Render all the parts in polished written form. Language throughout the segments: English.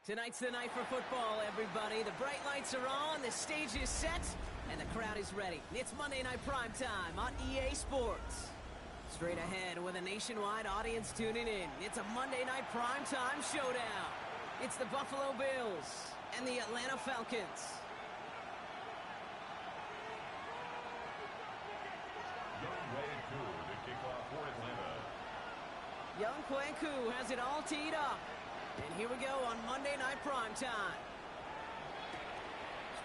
Tonight's the night for football, everybody. The bright lights are on, the stage is set, and the crowd is ready. It's Monday Night Primetime on EA Sports. Straight ahead with a nationwide audience tuning in, it's a Monday Night Primetime showdown. It's the Buffalo Bills and the Atlanta Falcons. Young Kwanku has it all teed up. And here we go on Monday Night Primetime.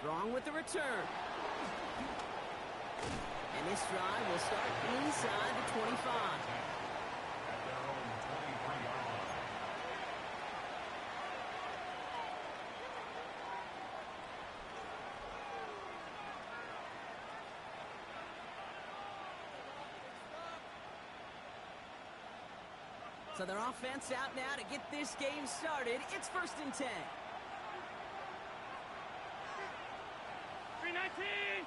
Strong with the return. And this drive will start inside the 25. At their own 23-yard line. So their offense out now to get this game started. It's 1st and 10. 319.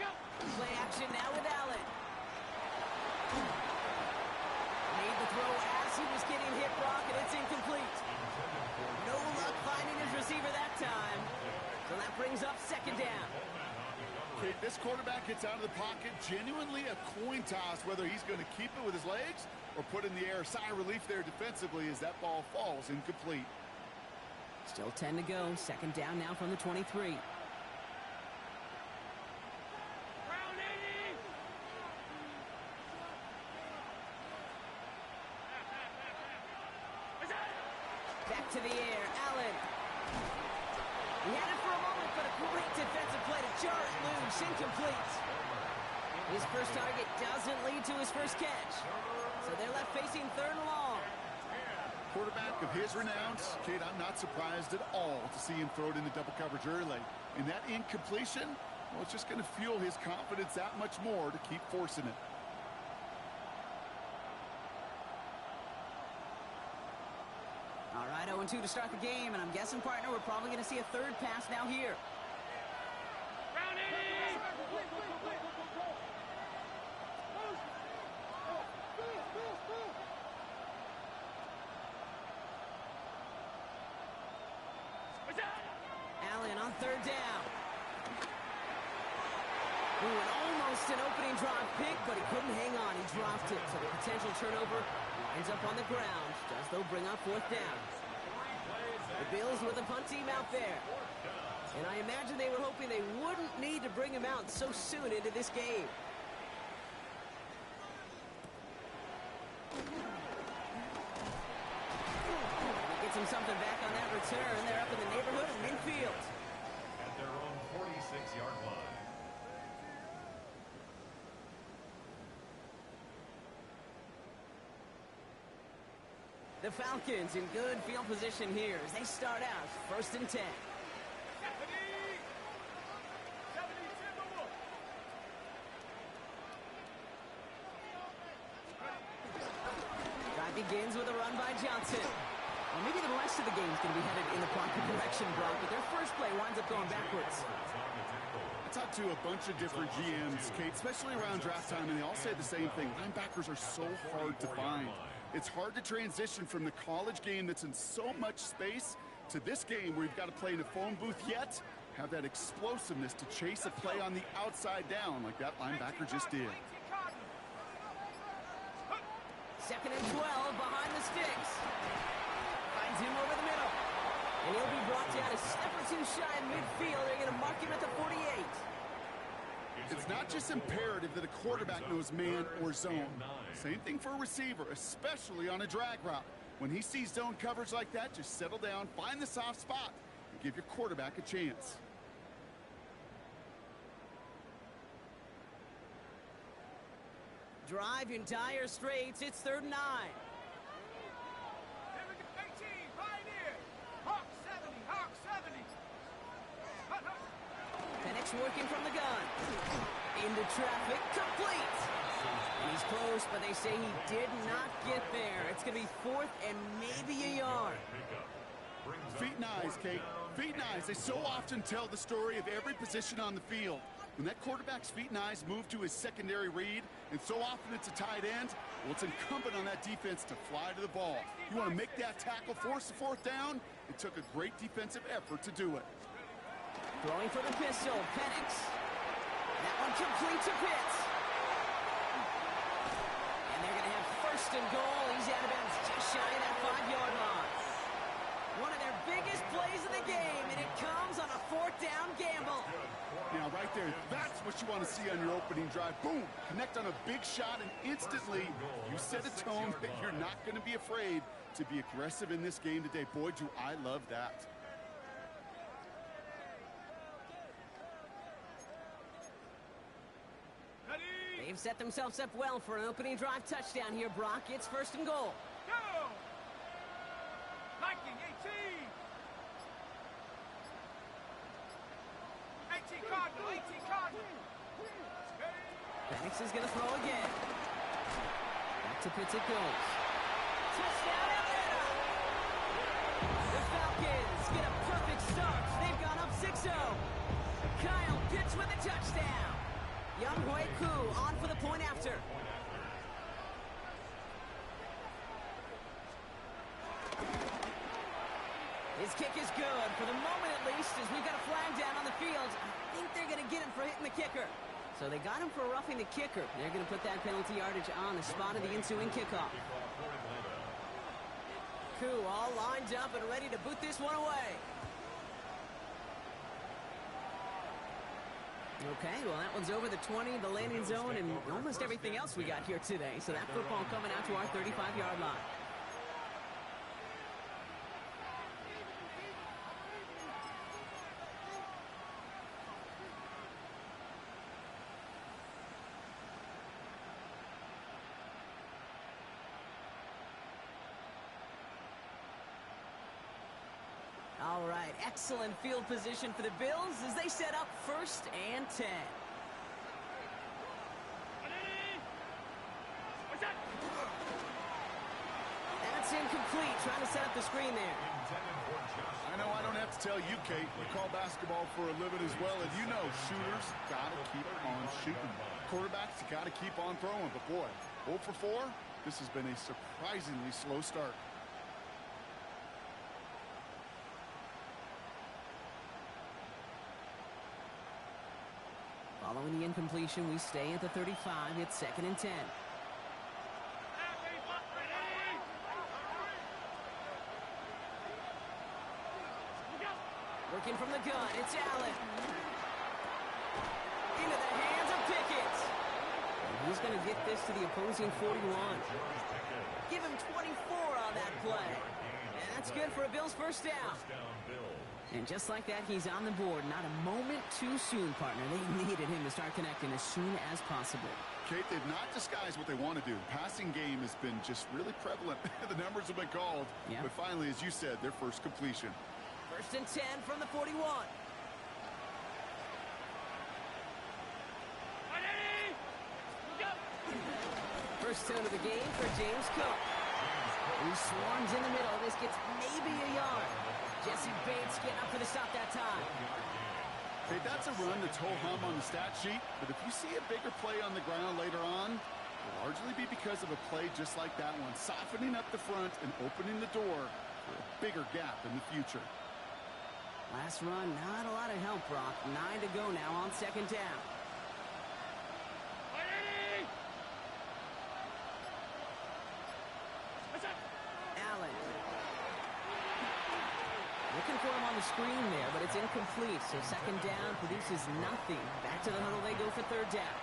Go. Play action now with Allen. Made the throw as he was getting hit, Brock, and it's incomplete. No luck finding his receiver that time. So that brings up 2nd down. Okay, this quarterback gets out of the pocket, genuinely a coin toss whether he's going to keep it with his legs or put in the air. Sigh of relief there defensively as that ball falls incomplete. Still 10 to go. 2nd down now from the 23. Back to the air, Allen. He had it for a moment, but a great defensive play to jar it loose, incomplete. His first target doesn't lead to his first catch. So they're left facing 3rd and long. Quarterback of his renounce, Kate, I'm not surprised at all to see him throw it into double coverage early. And that incompletion, well, it's just going to fuel his confidence that much more to keep forcing it. All right, 0-2 to start the game, and I'm guessing, partner, we're probably going to see a 3rd pass now here. Allen on 3rd down. Ooh, and almost an opening drive pick, but he couldn't hang on. He dropped it, so the potential turnover winds up on the ground. Does, though, bring up 4th down. The Bills with a punt team out there. And I imagine they were hoping they wouldn't need to bring him out so soon into this game. Gets him something back on that return. They're up in the neighborhood of midfield. At their own 46-yard line. The Falcons in good field position here as they start out 1st and 10. Drive begins with a run by Johnson. Well, maybe the rest of the game is going to be headed in the proper direction, Brock, but their first play winds up going backwards. I talked to a bunch of different GMs, Kate, especially around draft time, and they all say the same thing. Linebackers are so hard to find. It's hard to transition from the college game that's in so much space to this game where you've got to play in a phone booth yet have that explosiveness to chase a play on the outside down like that linebacker just did. 2nd and 12 behind the sticks. Finds him over the middle. And he'll be brought down a step or two shy in midfield. They're going to mark him at the 48. It's not just imperative that a quarterback knows man or zone. Same thing for a receiver, especially on a drag route. When he sees zone coverage like that, just settle down, find the soft spot, and give your quarterback a chance. Drive in dire straits. It's 3rd and 9. Penix working from the gun. Into traffic, complete. And he's close, but they say he did not get there. It's going to be 4th and maybe a yard. Feet and eyes, Kate. Feet and eyes. They so often tell the story of every position on the field. When that quarterback's feet and eyes move to his secondary read, and so often it's a tight end, well, it's incumbent on that defense to fly to the ball. You want to make that tackle, force the fourth down? It took a great defensive effort to do it. Throwing for the pistol, Penix. That one complete to Pitts. And they're going to have first and goal. He's out of bounds just shy of that 5-yard line. One of their biggest plays of the game, and it comes on a fourth down gamble. Now, right there, that's what you want to see on your opening drive. Boom! Connect on a big shot, and instantly you set a tone that you're not going to be afraid to be aggressive in this game today. Boy, do I love that. They've set themselves up well for an opening drive touchdown here, Brock. It's first and goal. Go! Viking 18! 18 Cardinal, 18 Cardinal! Penix is going to throw again. Back to Pitts it goes. Touchdown, Atlanta! The Falcons get a perfect start. They've gone up 6-0. Kyle Pitts with a touchdown. Young Hui Koo on for the point after. His kick is good, for the moment at least, as we've got a flag down on the field. I think they're going to get him for hitting the kicker. So they got him for roughing the kicker. They're going to put that penalty yardage on the spot of the ensuing kickoff. Koo all lined up and ready to boot this one away. Okay, well, that one's over the 20, the landing zone, and almost everything else we got here today. So that football coming out to our 35-yard line. All right, excellent field position for the Bills as they set up first and 10. That's incomplete, trying to set up the screen there. I know I don't have to tell you, Kate. You call basketball for a living as well, and you know shooters got to keep on shooting. Quarterbacks got to keep on throwing, but boy, 0 for 4, this has been a surprisingly slow start. Following the incompletion, we stay at the 35. It's second and 10. Working from the gun, it's Allen. Into the hands of Pickett. And he's going to get this to the opposing 41. Give him 24 on that play. And that's good for a Bills first down. And just like that, he's on the board. Not a moment too soon, partner. They needed him to start connecting as soon as possible. Kate, they've not disguised what they want to do. Passing game has been just really prevalent. The numbers have been called. Yeah. But finally, as you said, their first completion. First and 10 from the 41. First down of the game for James Cook. He swarms in the middle. This gets maybe a yard. Jesse Bates getting up for the stop that time. Hey, that's a run that's ho-hum on the stat sheet, but if you see a bigger play on the ground later on, it'll largely be because of a play just like that one, softening up the front and opening the door for a bigger gap in the future. Last run, not a lot of help, Brock. 9 to go now on second down. Allen. Looking for him on the screen there, but it's incomplete. So second down produces nothing. Back to the huddle they go for third down.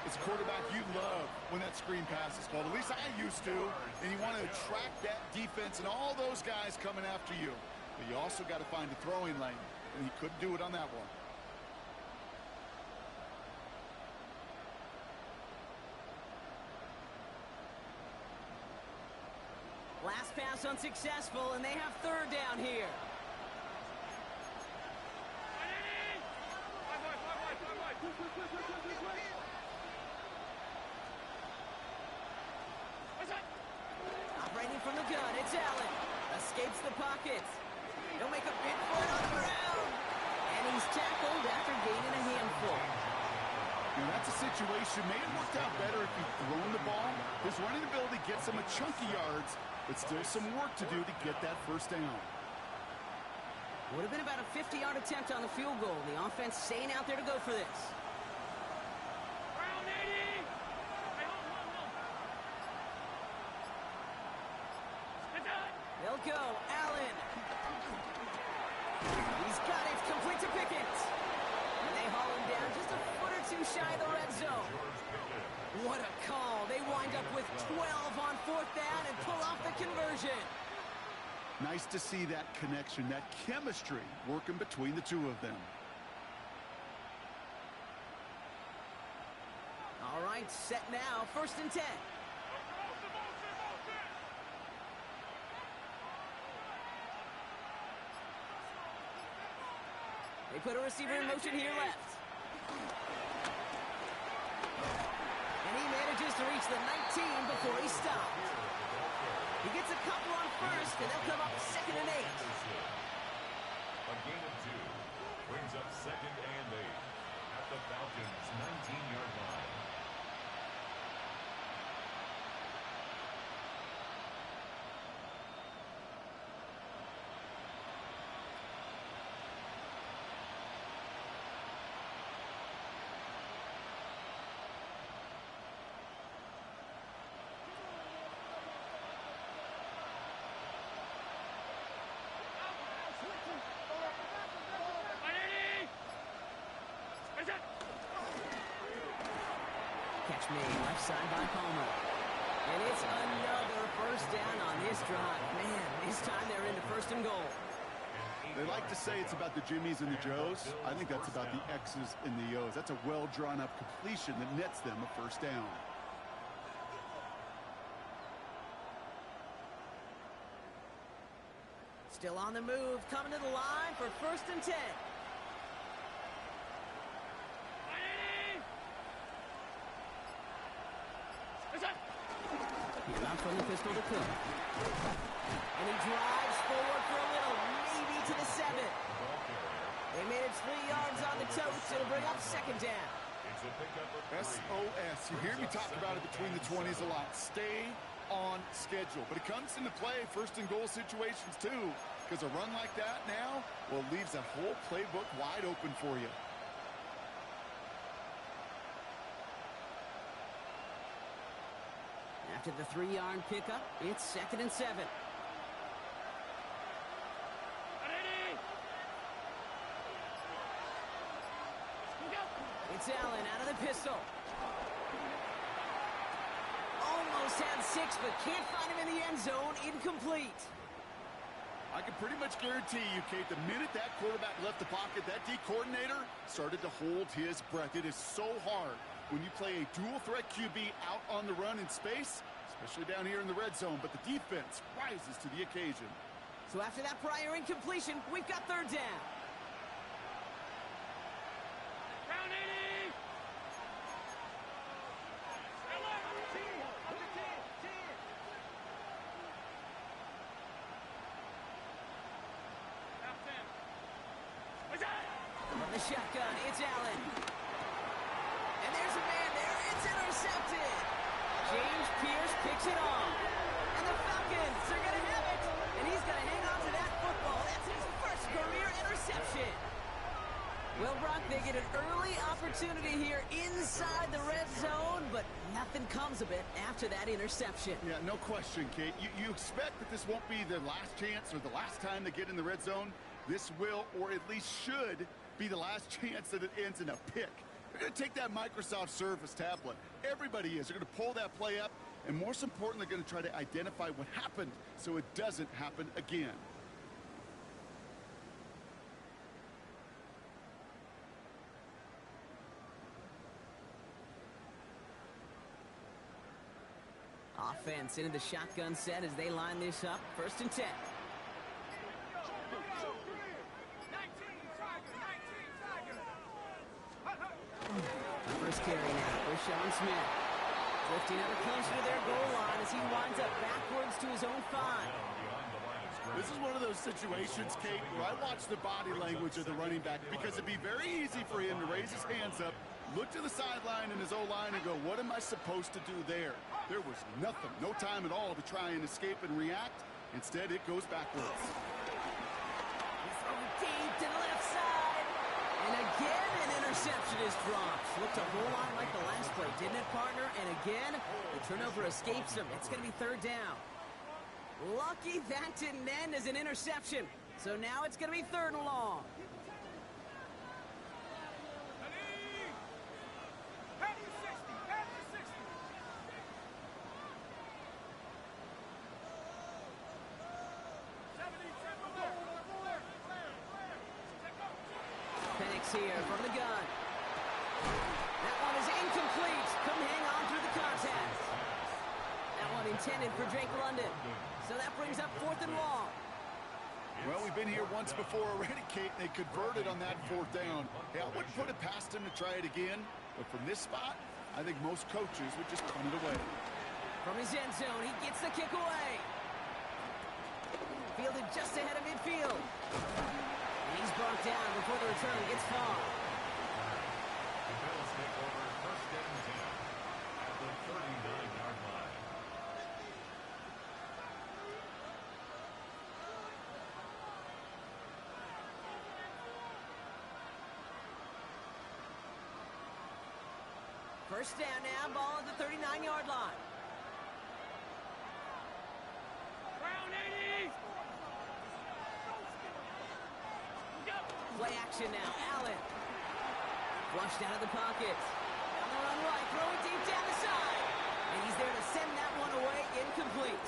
It's a quarterback you love when that screen pass is called. At least I used to. And you want to attract that defense and all those guys coming after you. But you also got to find a throwing lane, and he couldn't do it on that one. Last pass unsuccessful, and they have third down here. Operating from the gun, it's Allen. Escapes the pocket. He'll make a bid for it on the ground. And And he's tackled after gaining a handful. Now, that's a situation. May have worked out better if he'd thrown the ball. His running ability gets him a chunky yards, but still some work to do to get that first down. Would have been about a 50-yard attempt on the field goal. The offense staying out there to go for this. Round 80. Hey, hold. It's done. They'll go. Allen. He's got it. Complete to Pickens. And they haul him down just a foot or two shy of the red zone. What a call. They wind up with 12 on fourth down and pull off the conversion. Nice to see that connection, that chemistry working between the two of them. All right, set now. 1st and 10. They put a receiver in motion here left. And he manages to reach the 19 before he stopped. He gets a couple on first, and they'll come up 2nd and 8. A gain of 2 brings up 2nd and 8 at the Falcons' 19-yard line. Catch made left side by Palmer. And it's another first down on this drive. Man, this time they're into 1st and goal. They like to say it's about the Jimmies and the Joes. I think that's about the X's and the O's. That's a well-drawn-up completion that nets them a first down. Still on the move, coming to the line for 1st and 10. He's out from the pistol to Cook. And he drives forward for a little, maybe to the 7. They made it 3 yards on the toast. It'll bring up 2nd down. SOS. You hear me talk about it between the 20s a lot. Stay on schedule. But it comes into play 1st and goal situations too. Because a run like that now, well, leaves that whole playbook wide open for you. After the 3-yard pickup, it's 2nd and 7. It's Allen out of the pistol. Almost had 6, but can't find him in the end zone. Incomplete. I can pretty much guarantee you, Kate, the minute that quarterback left the pocket, that D coordinator started to hold his breath. It is so hard when you play a dual-threat QB out on the run in space, especially down here in the red zone, but the defense rises to the occasion. So after that prior incompletion, we've got 3rd down. Round 80. From the shotgun, it's Allen. And there's a man there. It's intercepted. James Pierce picks it off. And the Falcons are going to have it. And he's going to hang on to that football. That's his first career interception. Well, Brock, they get an early opportunity here inside the red zone, but nothing comes of it after that interception. Yeah, no question, Kate. You expect that this won't be their last chance or the last time they get in the red zone. This will, or at least should, be the last chance that it ends in a pick. They're going to take that Microsoft Surface tablet. Everybody is. They're going to pull that play up, and most importantly, they're going to try to identify what happened so it doesn't happen again. Offense into the shotgun set as they line this up. 1st and 10. First carry now for Sean Smith. Drifting ever closer to their goal line as he winds up backwards to his own 5. Behind the line of This is one of those situations, Kate, where I watch the body language of the running back because it'd be very easy for him to raise his hands up, look to the sideline in his O-line and go, what am I supposed to do there? There was nothing, no time at all to try and escape and react. Instead, it goes backwards. He's throwing deep to the left side. And again, an interception is dropped. Looked a whole lot like the last play, didn't it, partner? And again, the turnover escapes him. It's going to be third down. Lucky that didn't end as an interception. So now it's going to be third and long. Here from the gun. That one is incomplete. Couldn't hang on through the contact. That one intended for Drake London. So that brings up fourth and long. Well, we've been here once before already, Kate. They converted on that fourth down. Hey, I wouldn't put it past him to try it again. But from this spot, I think most coaches would just punt it away. From his end zone, he gets the kick away. Fielded just ahead of midfield. He's brought down before the return gets far. The Bills take over first and 10 at the 39-yard line. First down now, ball at the 39-yard line. Play action now, Allen. Flushed out of the pocket. On the run right, throw it deep down the side. And he's there to send that one away, incomplete.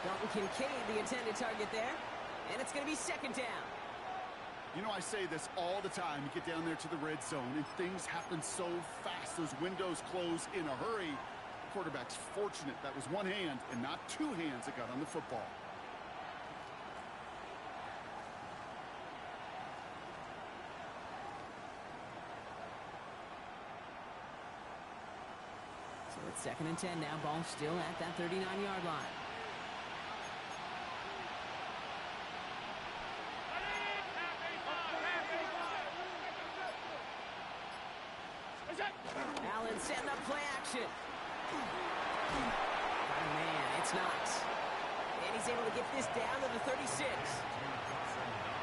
Dalton Kincaid, the intended target there. And it's going to be second down. You know, I say this all the time. You get down there to the red zone, and things happen so fast. Those windows close in a hurry. The quarterback's fortunate that was one hand and not two hands that got on the football. So it's second and 10 now. Ball still at that 39-yard line. Allen setting up play action. Oh, man, it's not. And he's able to get this down to the 36.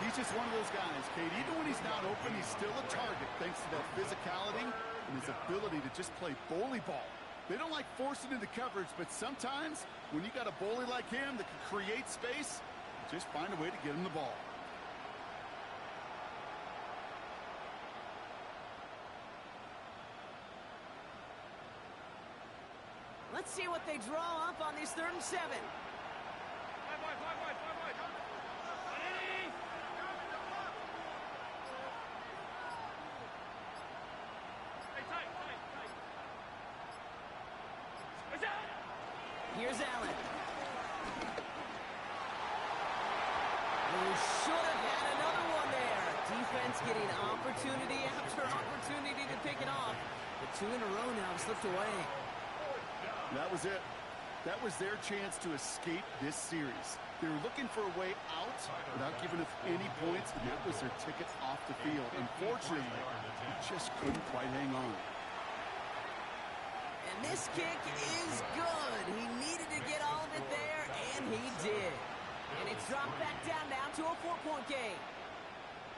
He's just one of those guys, Kate. Even when he's not open, he's still a target thanks to that physicality and his ability to just play bully ball. They don't like forcing into coverage, but sometimes when you got a bully like him that can create space, just find a way to get him the ball. Let's see what they draw up on this 3rd and 7. Here's Allen. Who should have had another one there. Defense getting opportunity after opportunity to pick it off. But 2 in a row now have slipped away. That was it. That was their chance to escape this series. They were looking for a way out without giving up any points, and that was their ticket off the field. Unfortunately, they just couldn't quite hang on. And this kick is good. He needed to get all of it there, and he did. And it's dropped back down now to a 4-point game.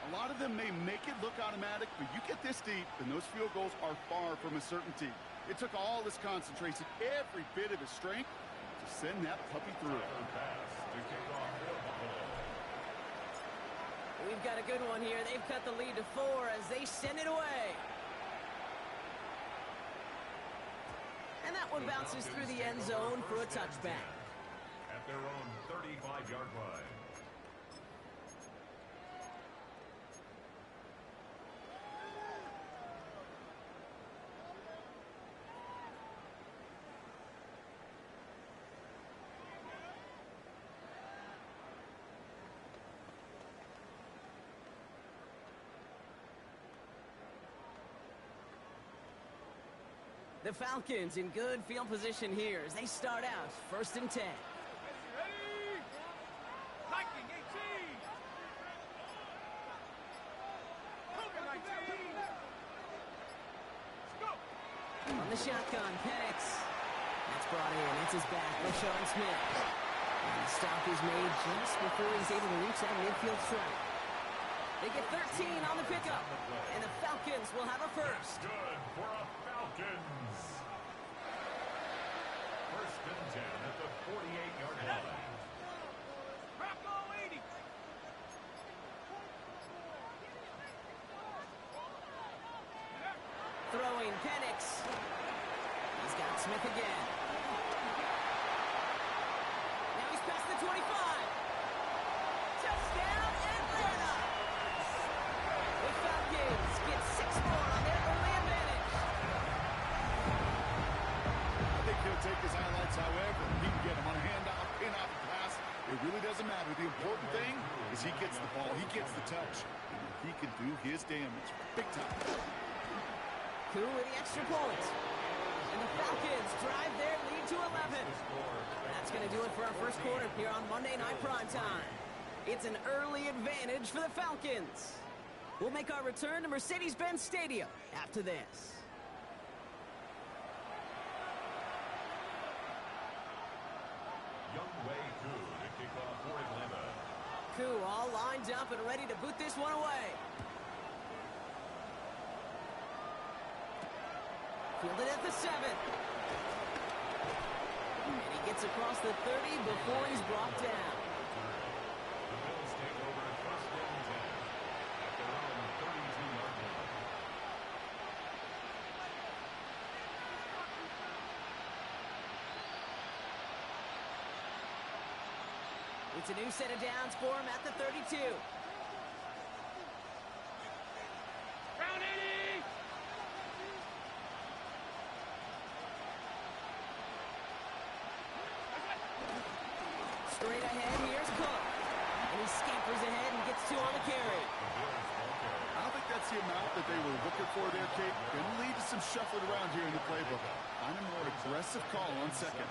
A lot of them may make it look automatic, but you get this deep, and those field goals are far from a certainty. It took all his concentration, every bit of his strength, to send that puppy through. We've got a good one here. They've cut the lead to 4 as they send it away. And that one bounces through the end zone for a touchback. At their own 35-yard line. The Falcons in good field position here as they start out 1st and 10. shotgun. Penix. That's brought in. It's his back. Rashawn Smith. And the stop is made just before he's able to reach that midfield strike. They get 13 on the pickup. And the Falcons will have a first. Good for a Falcons. First and 10 at the 48-yard line. Rocco 80. Throwing Penix. He's got Smith again. Now he's past the 25. Touchdown, Atlanta! The Falcons get 6 more on their early advantage. I think he'll take his highlights however he can get them on a handoff, pin-off, pass. It really doesn't matter. The important thing is he gets the ball, he gets the touch, and he can do his damage big time. Coup with the extra point. And the Falcons drive their lead to 11. That's going to do it for our first quarter here on Monday Night Primetime. It's an early advantage for the Falcons. We'll make our return to Mercedes-Benz Stadium after this. To kick off for Atlanta. Coup all lined up and ready to boot this one away. Fielded at the 7. And he gets across the 30 before he's brought down. The Bills take over first and 10 at their own 32-yard line. It's a new set of downs for him at the 32. Round 80. Straight ahead, here's Cook. And he scampers ahead and gets 2 on the carry. I don't think that's the amount that they were looking for there, Kate. Going to lead to some shuffling around here in the playbook. Find a more aggressive call on second.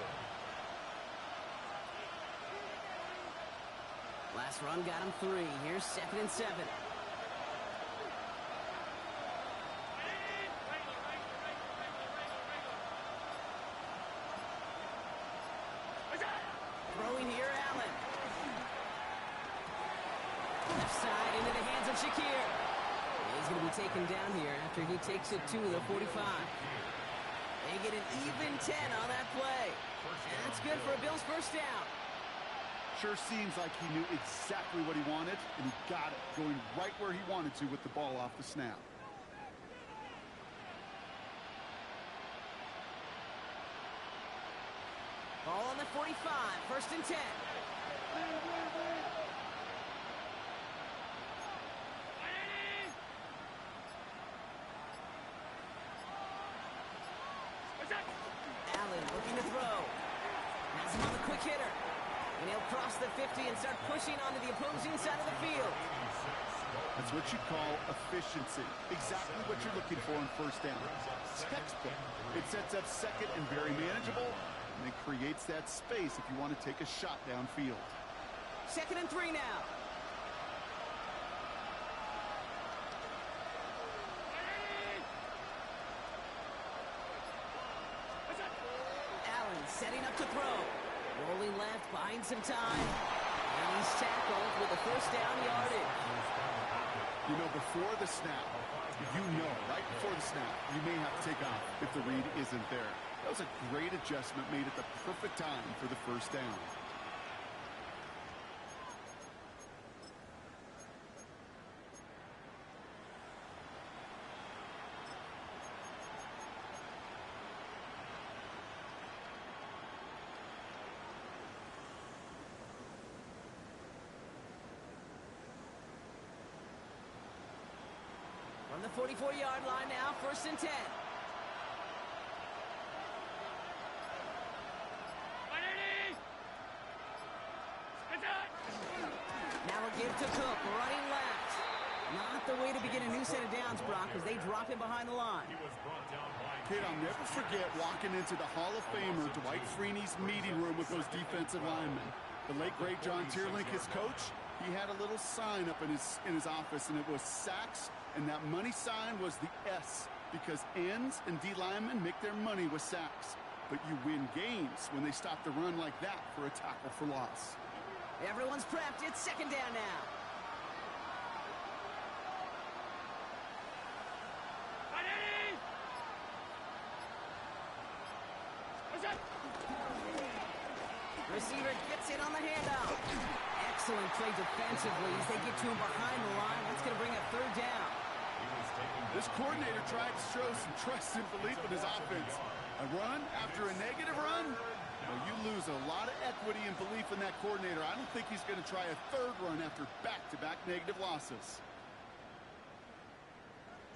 Last run got him 3. Here's 2nd and 7. Throwing here, Allen. Left side into the hands of Shakir. He's going to be taken down here after he takes it to the 45. They get an even 10 on that play. And that's good for a Bills first down. Sure seems like he knew exactly what he wanted, and he got it, going right where he wanted to with the ball off the snap. Ball on the 45, 1st and 10. Allen looking to throw. Has him on the quick hitter. And he'll cross the 50 and start pushing onto the opposing side of the field. That's what you call efficiency. Exactly what you're looking for in first down. Textbook. It sets up second and very manageable, and it creates that space if you want to take a shot downfield. 2nd and 3 now. Allen setting up to throw. Rolling left, buying some time. And he's tackled with a first down yardage. You know, before the snap, right before the snap, you may have to take off if the read isn't there. That was a great adjustment made at the perfect time for the first down. From the 44-yard line now, 1st and 10. Now a give to Cook, running left. Not the way to begin a new set of downs, Brock, as they drop him behind the line. Kid, I'll never forget walking into the Hall of Famer Dwight Freeney's meeting room with those defensive linemen. The late, great John Tierlink, his coach, he had a little sign up in his office, and it was sacks, and that money sign was the S because ends and D linemen make their money with sacks. But you win games when they stop the run like that for a tackle for loss. Everyone's prepped. It's second down now. Receiver gets it on the handoff. Excellent play defensively as they get to him behind the line. That's going to bring up third down. This coordinator tried to show some trust and belief in his offense. A run after a negative run? Well, you lose a lot of equity and belief in that coordinator. I don't think he's going to try a third run after back-to-back negative losses.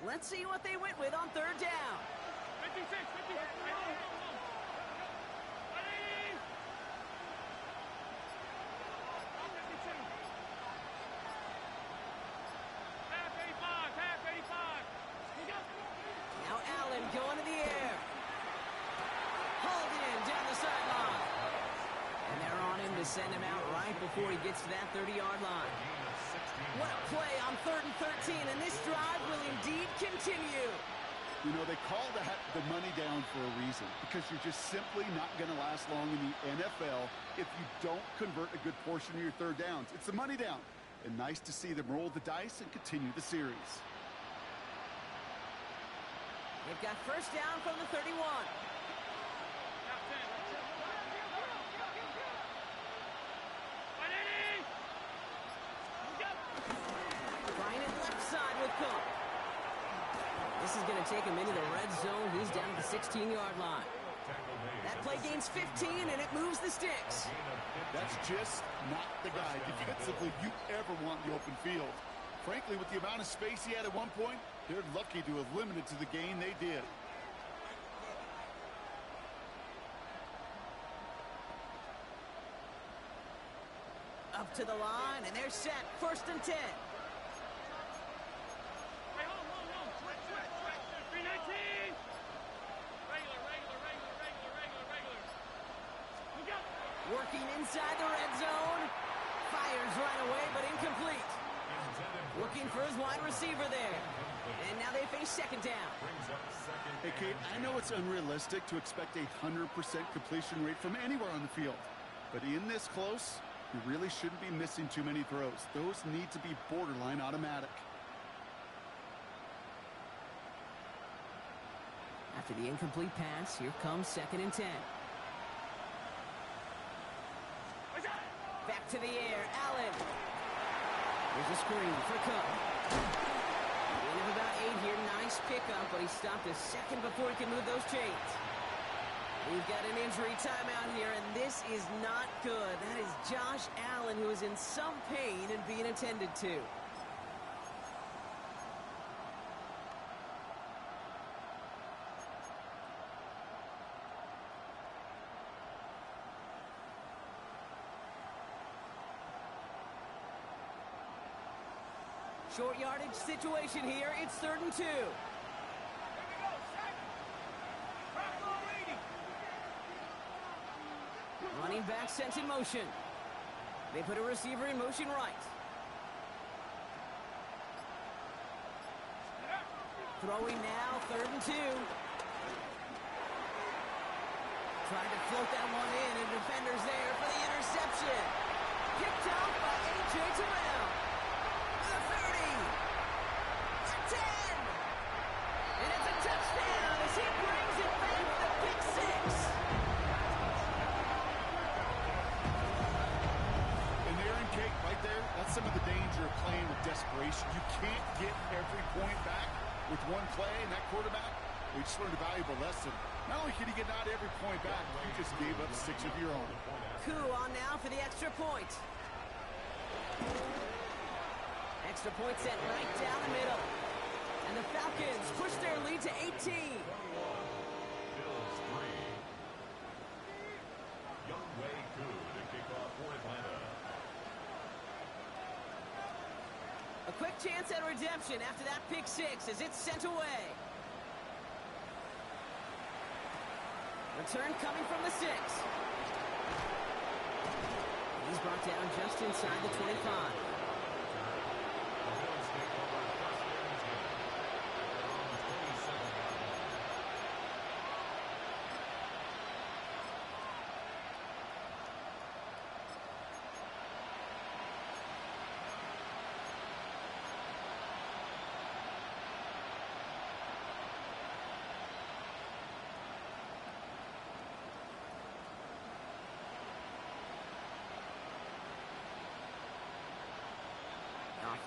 Let's see what they went with on third down. 56, 56. Now Allen going to the air. Hauled in down the sideline. And they're on him to send him out right before he gets to that 30-yard line. What a play on 3rd and 13, and this drive will indeed continue. You know, they call that the money down for a reason, because you're just simply not going to last long in the NFL if you don't convert a good portion of your third downs. It's the money down. And nice to see them roll the dice and continue the series. They've got first down from the 31. Trying it left side with Cook. This is going to take him into the red zone. He's down at the 16-yard line. That play gains 15, and it moves the sticks. That's just not the guy defensively you ever want in the open field. Frankly, with the amount of space he had at one point, they're lucky to have limited to the gain they did. Up to the line, and they're set. 1st and 10. Working inside the red zone. Fires right away, but incomplete. Looking for his wide receiver there. And now they face second down. Hey, Kate, I know it's unrealistic to expect a 100% completion rate from anywhere on the field. But in this close, you really shouldn't be missing too many throws. Those need to be borderline automatic. After the incomplete pass, here comes 2nd and 10. Back to the air, Allen. There's a screen for Cook. Gain of about 8 here, nice pickup, but he stopped a second before he can move those chains. We've got an injury timeout here, and this is not good. That is Josh Allen, who is in some pain and being attended to. Short yardage situation here. It's 3rd and 2. Running back sent in motion. They put a receiver in motion right. Throwing now, 3rd and 2. Trying to float that one in, and defenders there for the interception. Picked off by A.J. Terrell. The 30. The 10. And it's a touchdown as he brings it back to pick 6. And Aaron Cake right there, that's some of the danger of playing with desperation. You can't get every point back with one play, and that quarterback, we just learned a valuable lesson. Not only can he get not every point back, he just gave up 6 of your own. Coup on now for the extra point. Extra point set right down the middle. And the Falcons push their lead to 18. Bills 3. Young Wei Koo to kick off for Atlanta. A quick chance at redemption after that pick 6 as it's sent away. Return coming from the 6. He's brought down just inside the 25.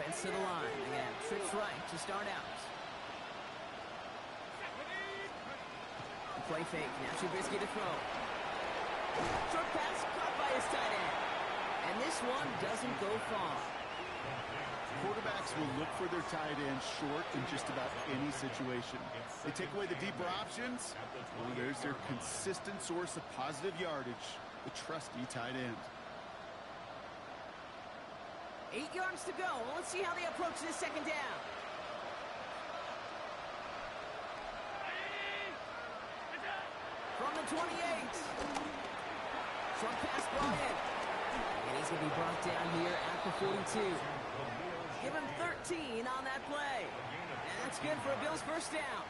Defense to the line. Again, trips right to start out. Play fake. Now Trubisky to throw. Short pass caught by his tight end. And this one doesn't go far. Quarterbacks will look for their tight end short in just about any situation. They take away the deeper options. Well, there's their consistent source of positive yardage, the trusty tight end. 8 yards to go. Well, let's see how they approach this second down. From the 28. Short pass brought in. And he's going to be brought down here at the 42. Give him 13 on that play. And that's good for a Bills first down.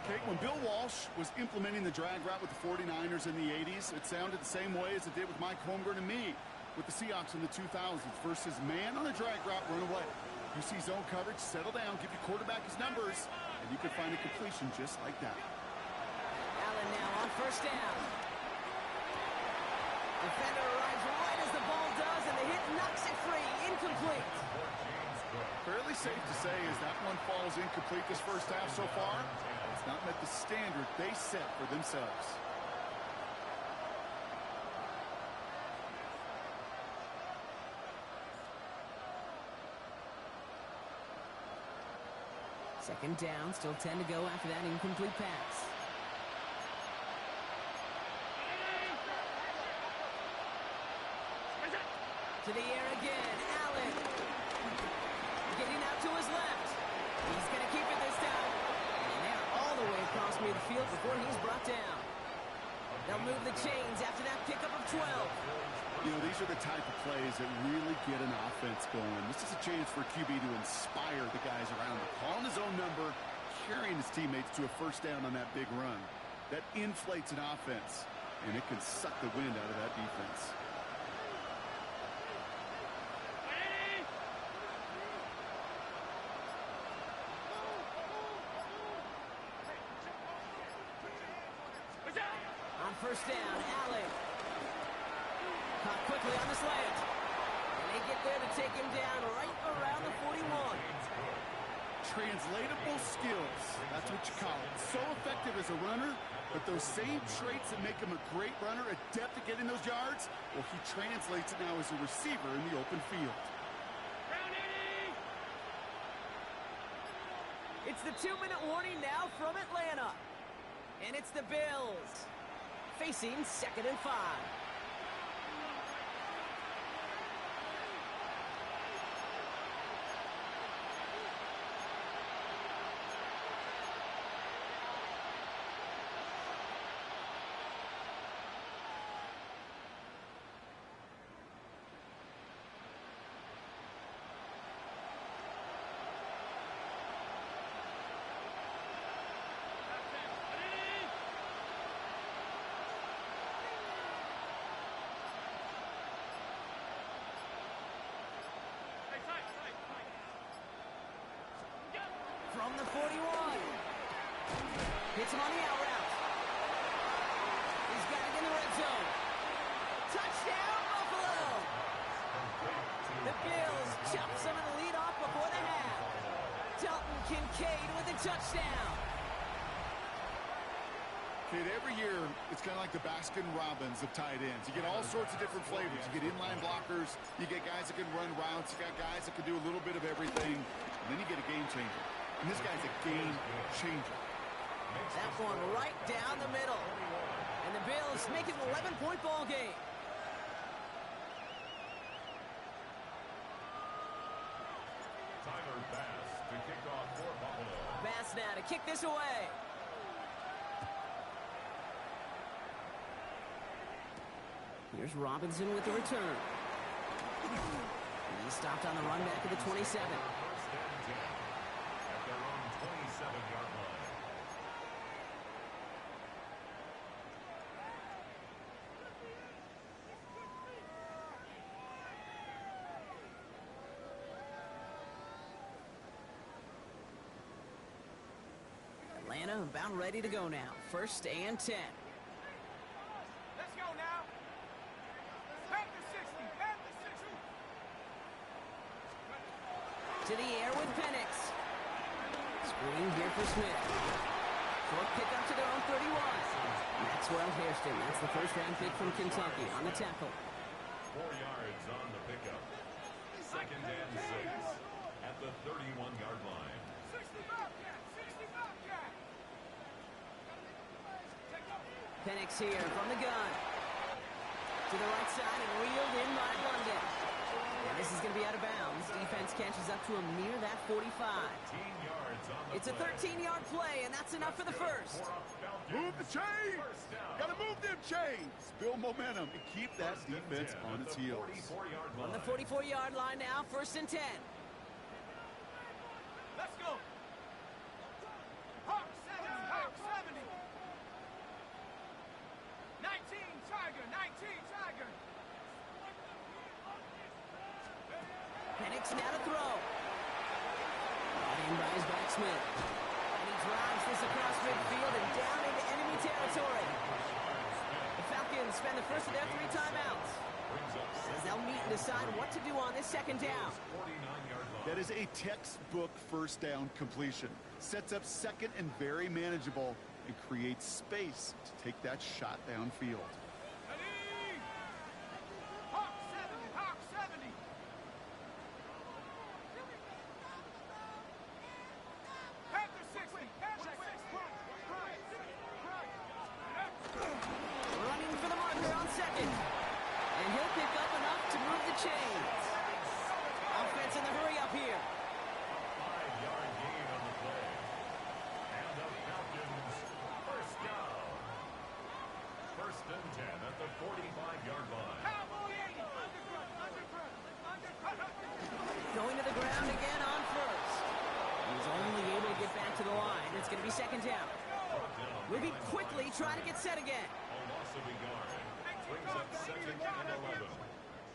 Okay, when Bill Walsh was implementing the drag route with the 49ers in the 80s, it sounded the same way as it did with Mike Holmgren and me with the Seahawks in the 2000s versus man on a drag route, run away. You see zone coverage, settle down, give your quarterback his numbers, and you can find a completion just like that. Allen now on first down. Defender arrives right as the ball does, and the hit knocks it free. Incomplete. Fairly safe to say as that one falls incomplete this first half so far. It's not met the standard they set for themselves. Second down, still 10 to go after that incomplete pass. To the air again, Allen. Getting out to his left. He's going to keep it this time. And they're all the way across midfield before he's brought down. They'll move the chains after that pickup of 12. You know, these are the type of plays that really get an offense going. This is a chance for QB to inspire the guys around him. Calling his own number, carrying his teammates to a first down on that big run. That inflates an offense, and it can suck the wind out of that defense. On first down, Allen. Caught quickly on the slant. And they get there to take him down right around the 41. Translatable skills. That's what you call it. So effective as a runner, but those same traits that make him a great runner, adept at getting those yards, well, he translates it now as a receiver in the open field. It's the 2-minute warning now from Atlanta. And it's the Bills facing 2nd and 5. From the 41. Hits him on the out route. He's got it in the red zone. Touchdown, Buffalo! The Bills chop some of the lead off before the half. Dalton Kincaid with a touchdown. Kid, every year, it's kind of like the Baskin-Robbins of tight ends. You get all sorts of different flavors. You get inline blockers. You get guys that can run routes. You got guys that can do a little bit of everything. And then you get a game changer. And this guy's a game changer. That one right down the middle. And the Bills make it an 11-point ball game. Tyler Bass to kick off for Buffalo. Bass now to kick this away. Here's Robinson with the return. He's stopped on the run back at the 27. First and 10 at their own 27-yard line. Atlanta about ready to go now. 1st and 10. Let's go now. Back to 60. Back to 60. To the air with Penix. Screen here for Smith. Short pick up to their own 31. Maxwell Hairston, that's the first-round pick from Kentucky on the tackle. 4 yards on the pickup. Second and 6 at the 31-yard line. 65 cat. Penix here from the gun. To the right side and reeled in by London. And this is going to be out of bounds. Defense catches up to him near that 45. 13 yards on the It's a 13-yard play, and that's enough for the first. Move the chains! Gotta move them chains! Build momentum and keep that defense on its heels. On the 44-yard line now, 1st and 10. Let's go. Hawk 70. 19 Tiger. Penix now to throw. Brought in by his back Smith. And he drives this across midfield and down into enemy territory. The Falcons spend the first of their 3 timeouts, as they'll meet and decide what to do on this 2nd down. That is a textbook first down completion. Sets up 2nd and very manageable and creates space to take that shot downfield. Hawk 70. Panther 60. Running for the marker on 2nd. And he'll pick up enough to move the chains. Offense in the hurry up here. 5-yard gain on the play. And the Falcons first down. 1st and 10 at the 45-yard line. Cowboy 80. Undercut. Going to the ground again on 1st. He's only able to get back to the line. It's going to be 2nd down. Moving quickly, trying to get set again. A loss of a yard. Brings up 2nd and 11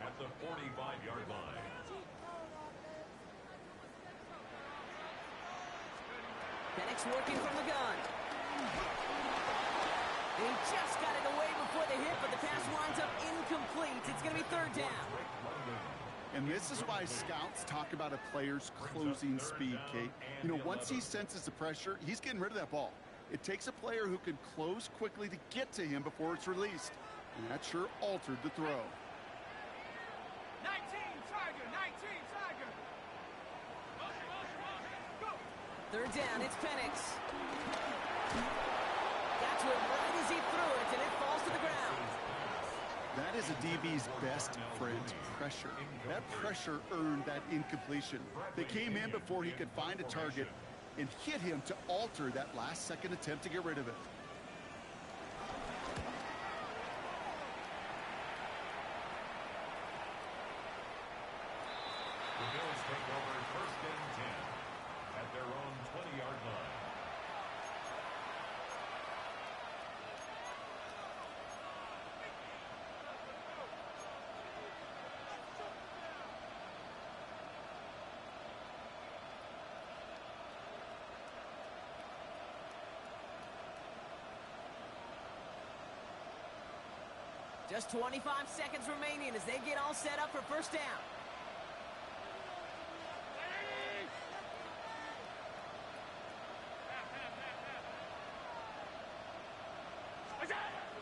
at the 45-yard line. Penix working from the gun. And he just got it away before the hit, but the pass winds up incomplete. It's going to be 3rd down. And this is why scouts talk about a player's closing speed, Kate. You know, once he senses the pressure, he's getting rid of that ball. It takes a player who can close quickly to get to him before it's released. And that sure altered the throw. 19 Tiger. Go. 3rd down, it's Penix. Got to it right as he threw it, and it falls to the ground. That is a DB's best friend, pressure. That pressure earned that incompletion. They came in before he could find a target and hit him to alter that last-second attempt to get rid of it. The Bills take over 1st and 10 at their own 20-yard line. Just 25 seconds remaining as they get all set up for 1st down.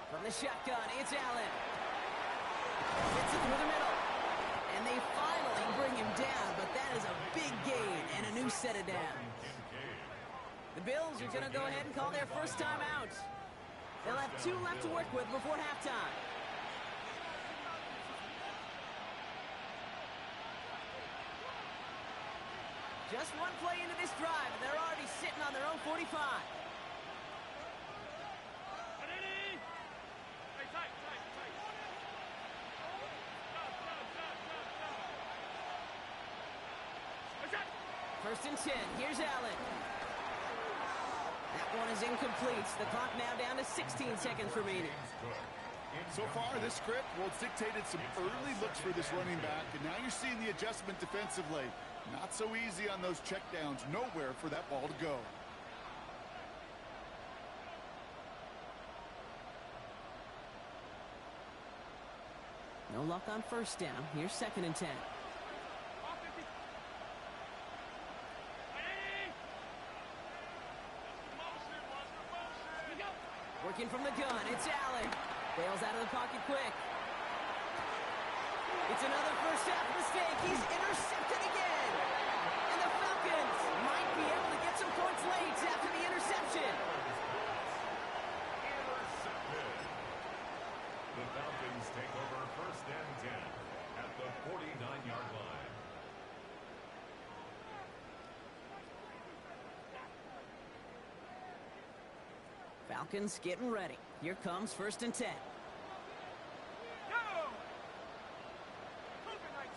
From the shotgun, it's Allen. Gets it through the middle. And they finally bring him down, but that is a big gain and a new set of downs. The Bills are going to go ahead and call their 1st time out. They'll have 2 left to work with before halftime. Just 1 play into this drive, and they're already sitting on their own 45. First and 10. Here's Allen. That one is incomplete. The clock now down to 16 seconds remaining. So far, this script, well, it's dictated some early looks for this running back, and now you're seeing the adjustment defensively. Not so easy on those checkdowns. Nowhere for that ball to go. No luck on 1st down. Here's 2nd and 10. Working from the gun, it's Allen. Bails out of the pocket quick. It's another first half mistake. He's intercepted again. And the Falcons might be able to get some points late after the interception. Intercepted. The Falcons take over first and 10 at the 49-yard line. Falcons getting ready. Here comes first and 10. Go! Cougar 19!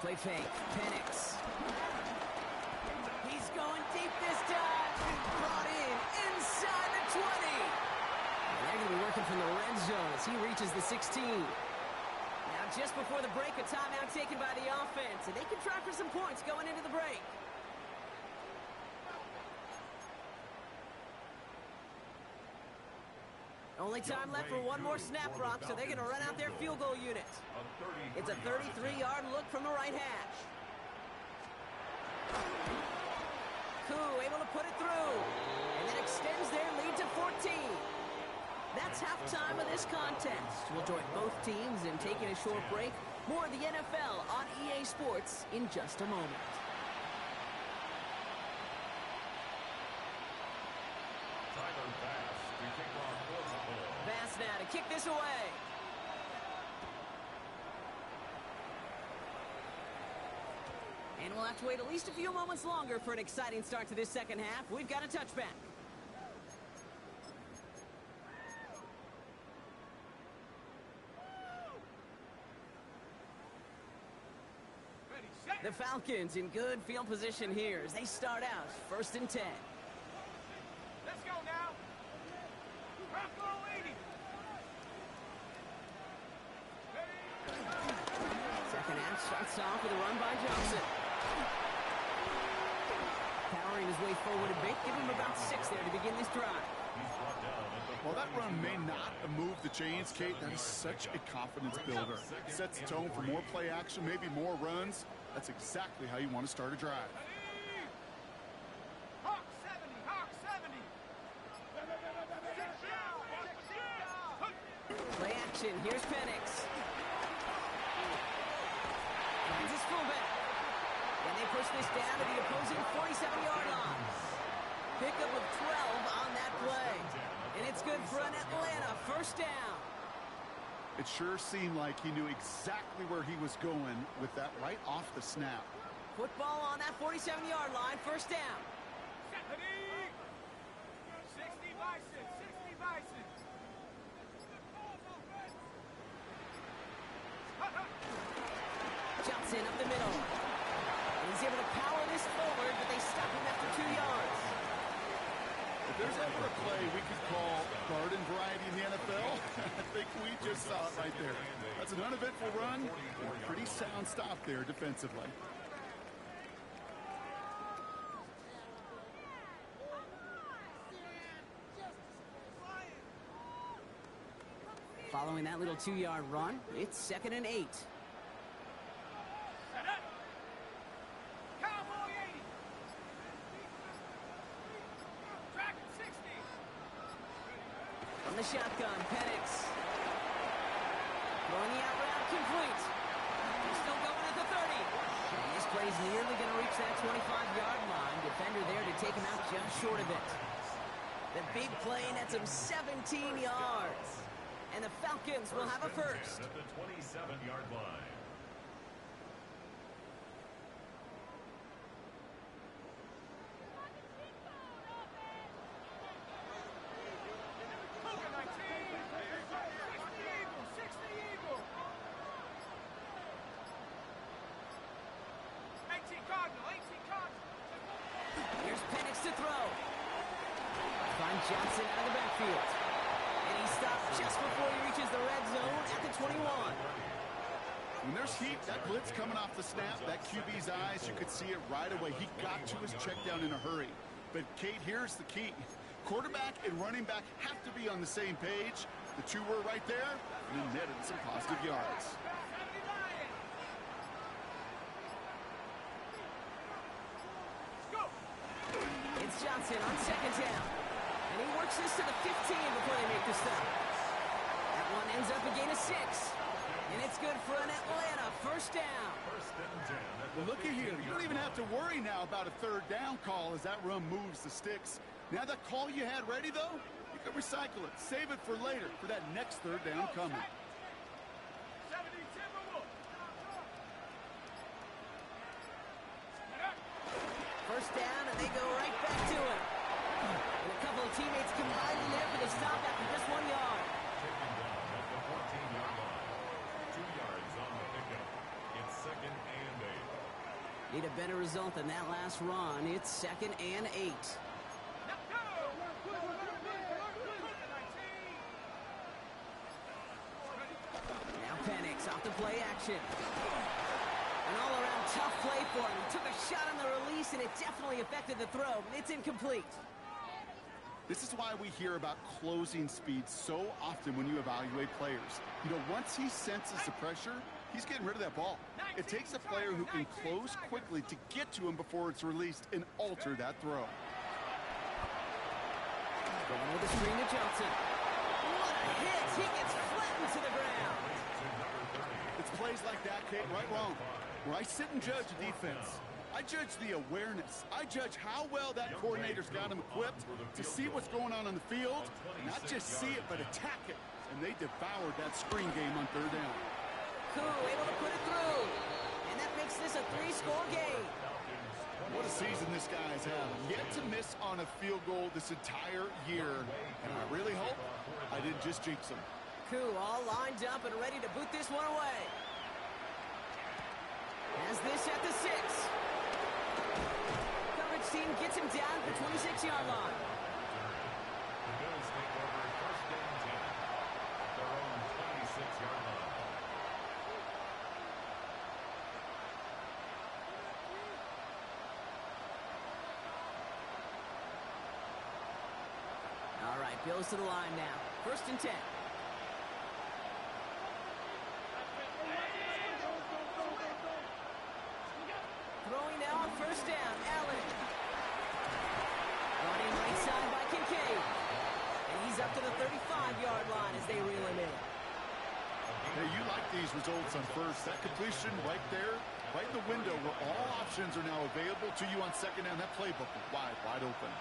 Play fake. Penix. He's going deep this time. Brought in inside the 20. And they're going to be working from the red zone as he reaches the 16. Now, just before the break, a timeout taken by the offense. And they can try for some points going into the break. Only time left for one more snap, Brock, so they're going to run out their field goal unit. It's a 33-yard look from the right hash. Koo able to put it through, and then extends their lead to 14. That's halftime of this contest. We'll join both teams in taking a short break. More of the NFL on EA Sports in just a moment. Bass now to kick this away. And we'll have to wait at least a few moments longer for an exciting start to this second half. We've got a touchback. Ready, set! The Falcons in good field position here as they start out first and 10. Let's go now! Bronco 80! Second half starts off with a run by Johnson. Powering his way forward a bit, give him about 6 there to begin this drive. Well, that run may not have moved the chains, Kate. That is such a confidence builder. Sets the tone for more play action, maybe more runs. That's exactly how you want to start a drive. Hawk 70! Hawk 70! Play action, here's Penix. Finds his fullback. And they push this down to the opposing 47-yard line. Pickup of 12 on that play. And it's good for an Atlanta first down. It sure seemed like he knew exactly where he was going with that right off the snap. Football on that 47-yard line, first down. 60 Bison! 60 Bison! Johnson up the middle. And he's able to power this forward, but they stop him after 2 yards. If there's ever a play we could call garden variety in the NFL, I think we just saw it right there. That's an uneventful run and a pretty sound stop there defensively. Following that little 2-yard run, it's 2nd and 8. Set up! Cowboy 80! Dragon 60! From the shotgun, Penix. Throwing the out route complete. He's still going at the 30. And this play's nearly going to reach that 25-yard line. Defender there to take him out just short of it. The big play nets him 17 yards. And the Falcons will have a first. At the 27-yard line. Cougar 19! 60 Eagle! 60 Eagle! 18 Cardinal! 18 Cardinal! Here's Penix to throw. Find Johnson out of the backfield. And he stops just before he reaches the red zone at the 21. When there's heat, that blitz coming off the snap, that QB's eyes, you could see it right away. He got to his check down in a hurry. But, Kate, here's the key. Quarterback and running back have to be on the same page. The two were right there, and then netted some positive yards. 70 Lions! Go! action on second down. And he works this to the 15 before they make the stop. That one ends up a gain of 6. And it's good for an Atlanta first down. First and 10 at the Well, look at here. You don't even have to worry now about a third down call as that run moves the sticks. Now that call you had ready, though, you can recycle it. Save it for later for that next third down coming. 70 Timberwolves. First down, and they go right back to it. And a couple of teammates combining there for the stop after just 1 yard. taken down at the 14-yard line. 2 yards on the pickup. It's second and 8. Need a better result than that last run. It's second and 8. Now Penix off the play action. An all-around tough play for him. He took a shot on the release, and it definitely affected the throw. It's incomplete. This is why we hear about closing speed so often when you evaluate players. You know, once he senses the pressure, he's getting rid of that ball. It takes a player who can close quickly to get to him before it's released and alter that throw. Going with a screen to Johnson. What a hit! He gets flattened to the ground. It's plays like that, Kate, right wrong. Where I sit and judge a defense, I judge the awareness. I judge how well that coordinator's got him equipped to see what's going on the field, not just see it, but attack it. And they devoured that screen game on third down. Koo able to put it through. And that makes this a 3-score game. What a season this guy's had. Yet to miss on a field goal this entire year. And I really hope I didn't just jinx him. Koo all lined up and ready to boot this one away. Has this at the 6. Coverage team gets him down at the 26-yard line. The Bills take over first and 10 at their own 26-yard line. All right, Bills to the line now. First and 10. Throwing now on first down, Allen. Running right side by Kincaid. And he's up to the 35-yard line as they reel him in. Hey, you like these results on first. That completion right there, right in the window where all options are now available to you on second down. That playbook is wide open.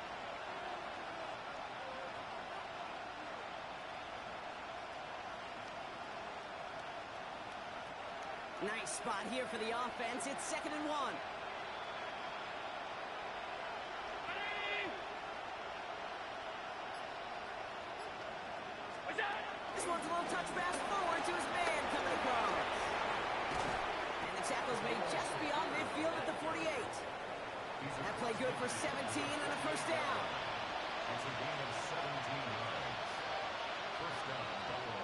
Nice spot here for the offense. It's second and 1. This one's a little touch pass forward to his man coming across. And the tackle's made just beyond midfield at the 48. That play good for 17 and a first down. It's a gain of 17 yards. First down, Buffalo.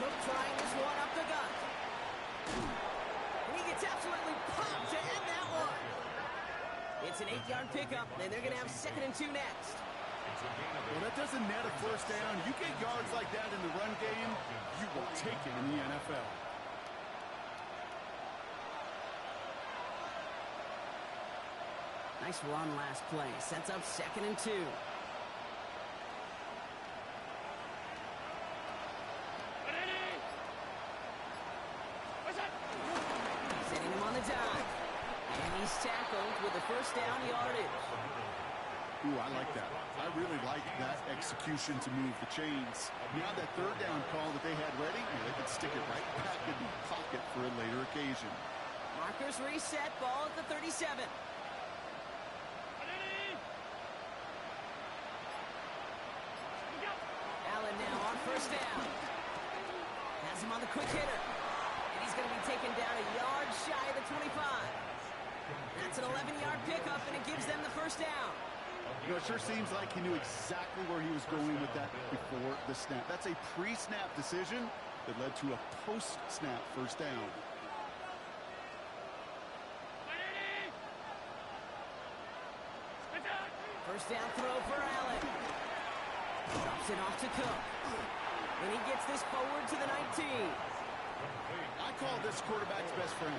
Cook trying this one up the gut. And he gets absolutely popped to end that one. It's an 8-yard pickup, and they're going to have second and 2 next. Well, that doesn't net a first down. You get yards like that in the run game, you will take it in the NFL. Nice run last play. Sets up second and 2. Setting him on the dive. And he's tackled with the first down yardage. Ooh, I like that. I really like that execution to move the chains. Now that third down call that they had ready, they could stick it right back in the pocket for a later occasion. Markers reset, ball at the 37. Allen now on first down. Has him on the quick hitter. And he's going to be taken down a yard shy of the 25. That's an 11-yard pickup, and it gives them the first down. You know, it sure seems like he knew exactly where he was going with that before the snap. That's a pre-snap decision that led to a post-snap first down. First down throw for Allen. Drops it off to Cook. And he gets this forward to the 19. I call this quarterback's best friend.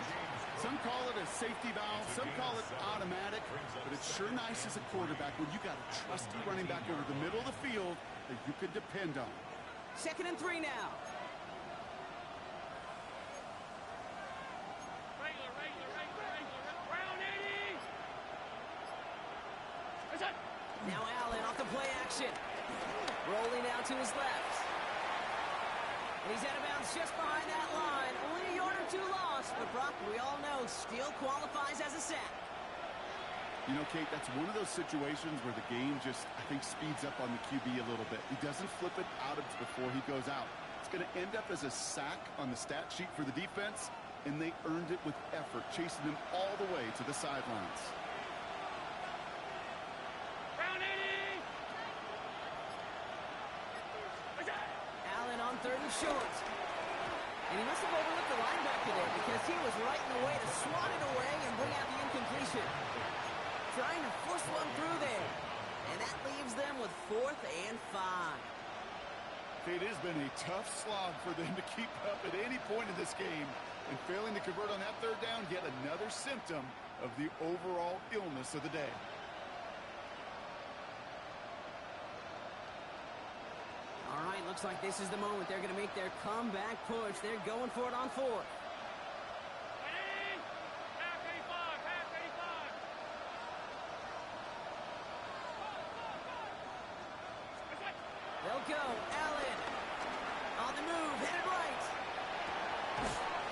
Some call it a safety valve, some call it automatic, but it's sure nice as a quarterback when you got a trusty running back over the middle of the field that you can depend on. 2nd and 3 now. Now Allen off the play action. Rolling out to his left. And he's out of bounds just behind that line. Only a yard or two lost, but Brock, we all know, still qualifies as a sack. You know, Kate, that's one of those situations where the game just, I think, speeds up on the QB a little bit. He doesn't flip it out of before he goes out. It's going to end up as a sack on the stat sheet for the defense, and they earned it with effort, chasing him all the way to the sidelines. Allen on 3rd and short. And he must have overlooked the linebacker there because he was right in the way to swat it away and bring out the incompletion. Trying to force one through there. And that leaves them with 4th and 5. It has been a tough slog for them to keep up at any point in this game. And failing to convert on that 3rd down, yet another symptom of the overall illness of the day. All right, looks like this is the moment. They're going to make their comeback push. They're going for it on 4th. They'll go. Allen on the move, headed right.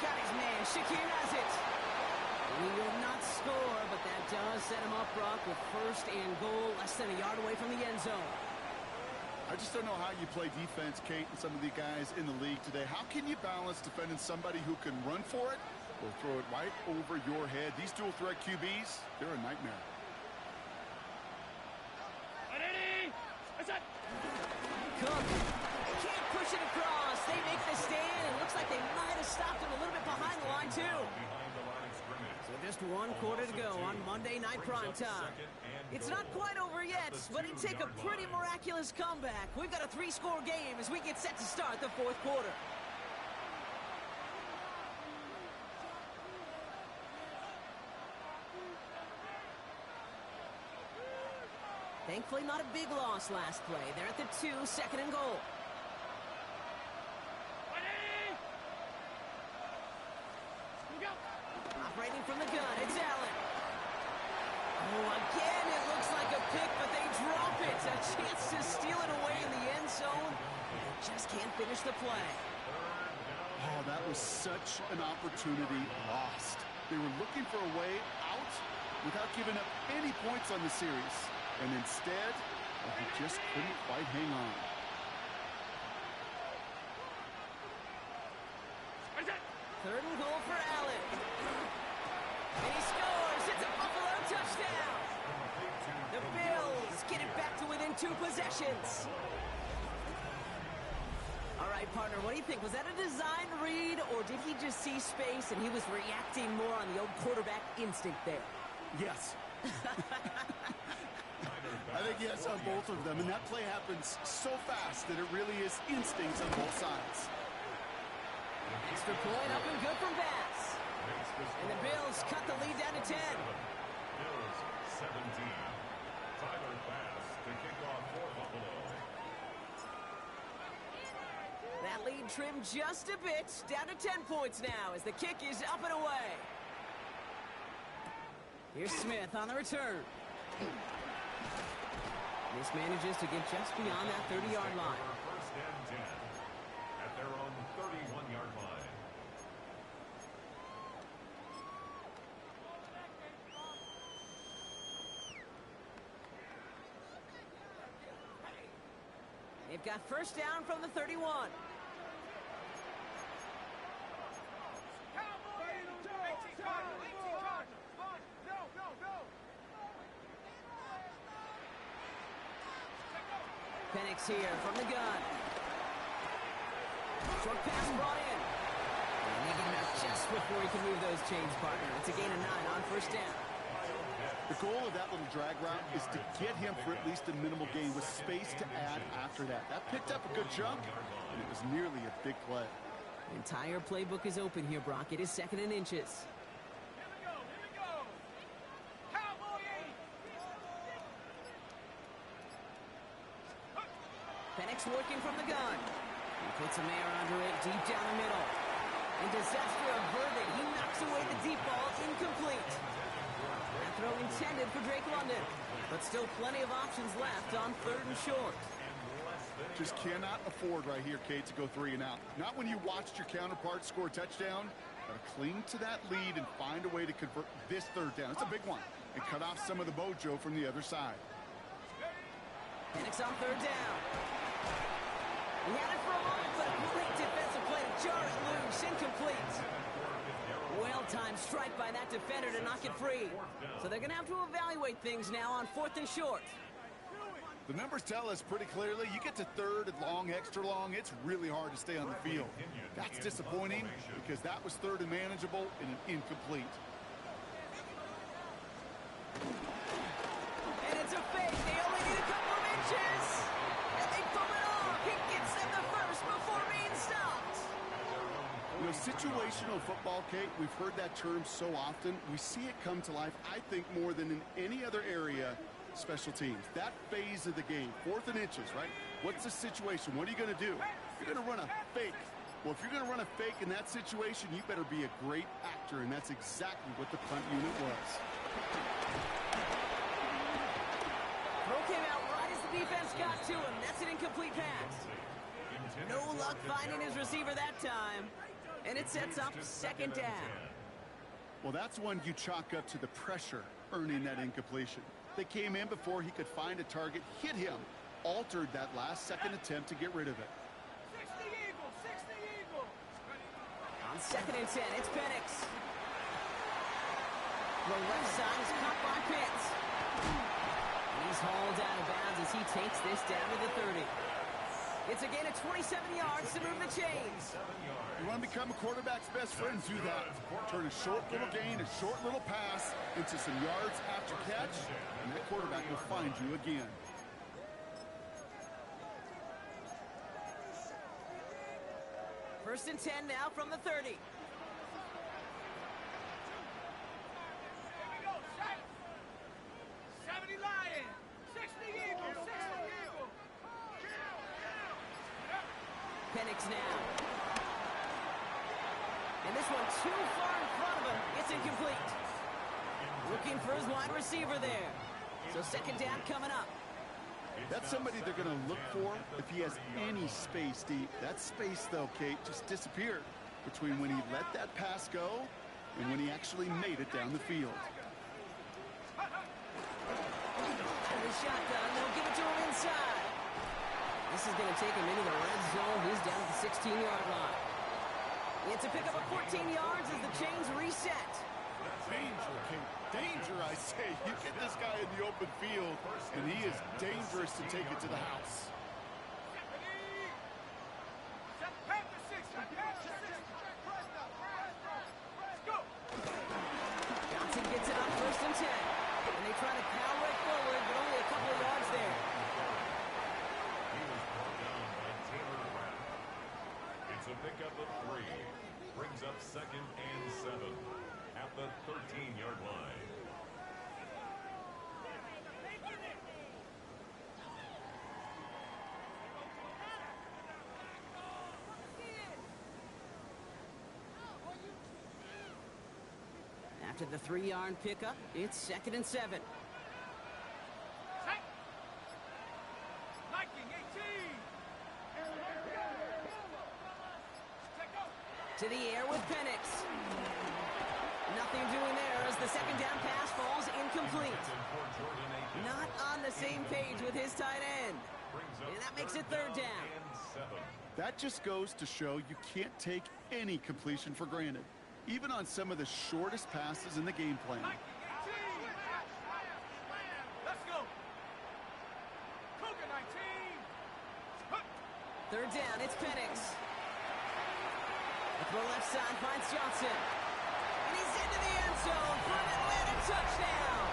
Got his man. Shakir has it. He will not score, but that does set him up, Brock, with 1st and goal, less than a yard away from the end zone. I just don't know how you play defense, Kate, and some of the guys in the league today. How can you balance defending somebody who can run for it or throw it right over your head? These dual threat QBs, they're a nightmare. Cook, they can't push it across. They make the stand. It looks like they might have stopped him a little bit behind the line, too. So just 1 quarter to go on Monday Night Primetime. It's not quite over yet, but it'd take a pretty miraculous comeback. We've got a 3-score game as we get set to start the 4th quarter. Thankfully, not a big loss last play. They're at the 2, 2nd and goal. Operating from the gun, it's Allen. Oh, again, it looks like a pick, but they drop it. A chance to steal it away in the end zone. They just can't finish the play. Oh, that was such an opportunity lost. They were looking for a way out without giving up any points on the series. And instead, they just couldn't quite hang on. Third and goal for Allen. And he scores. It's a Buffalo touchdown. The Bills get it back to within 2 possessions. All right, partner, what do you think? Was that a design read, or did he just see space and he was reacting more on the old quarterback instinct there? Yes. I think yes on both of them, and that play happens so fast that it really is instincts on both sides. Extra point up and good from Bass. And the Bills cut the lead down to 10. Bills 17. Tyler Bass to kick off for Buffalo. That lead trimmed just a bit, down to 10 points now as the kick is up and away. Here's Smith on the return. This manages to get just beyond that 30-yard line. First and 10 at their own 31-yard line. They've got first down from the 31. Penix here from the gun. Short pass brought in. And they get him out just before he can move those chains, partner. It's a gain of 9 on first down. The goal of that little drag route is to get him for at least a minimal gain with space to add after that. That picked up a good chunk, and it was nearly a big play. The entire playbook is open here, Brock. It is 2nd and inches. Here we go. Cowboy 8. Penix working from the gun. He puts a man under it deep down the middle. And disaster averted. He knocks away the deep ball, incomplete. That throw intended for Drake London, but still plenty of options left on 3rd and short. Just cannot afford right here, Kate, to go 3 and out. Not when you watched your counterpart score a touchdown. Got to cling to that lead and find a way to convert this 3rd down. It's a big one. And cut off some of the mojo from the other side. Penix on 3rd down. He had it for a moment, but a complete defensive play to jar it loose. Incomplete. Well-timed strike by that defender to knock it free. So they're going to have to evaluate things now on 4th and short. The numbers tell us pretty clearly, you get to 3rd and long, extra long, it's really hard to stay on the field. That's disappointing because that was 3rd and manageable and an incomplete. And it's a fake. They only need a couple of inches. And they pull it off. He gets them the first before being stopped. You know, situational football, Kate, we've heard that term so often. We see it come to life, I think, more than in any other area. Special teams, that phase of the game, 4th and inches, right? What's the situation? What are you going to do? You're going to run a fake. Well, if you're going to run a fake in that situation, you better be a great actor, and that's exactly what the punt unit was. Throw came out right as the defense got to him. That's an incomplete pass. No luck finding his receiver that time. And it sets up 2nd down. Well, that's one you chalk up to the pressure earning that incompletion. They came in before he could find a target, hit him, altered that last 2nd attempt to get rid of it. 60 Eagle, 60 Eagle. On 2nd and 10, it's Penix. The left side is caught by Pitts. He's hauled out of bounds as he takes this down to the 30. It's a gain of 27 yards to move the chains. You want to become a quarterback's best friend, do that. Turn a short little gain, a short little pass into some yards after catch, and that quarterback will find you again. First and 10 now from the 30. Here we go, set. 70 Lion, 60 Eagle, 60 Eagle. Penix now. And this one too far in front of him. It's incomplete. Looking for his wide receiver there. So 2nd down coming up. That's somebody they're going to look for if he has any space deep. That space, though, Kate, just disappeared between when he let that pass go and when he actually made it down the field. And the shotgun, they'll give it to him inside. This is going to take him into the red zone. He's down at the 16-yard line. It's a pickup of 14 yards as the chains reset. Danger, Kate. Danger, I say. You get this guy in the open field, and he is dangerous to take it to the house. Johnson gets it on 1st and 10. And they try to power it forward, but only a couple of yards there. It's a pickup of 3. Brings up 2nd and 7 at the 13-yard line. After the 3-yard pickup, it's 2nd and 7. To the air with Penix. Nothing doing there as the 2nd down pass falls incomplete. Not on the same page with his tight end. And that makes it 3rd down. That just goes to show you can't take any completion for granted, even on some of the shortest passes in the game plan. Let's go. Cougar 19. 3rd down, it's Penix. The left side finds Johnson. And he's into the end zone for an Atlanta touchdown.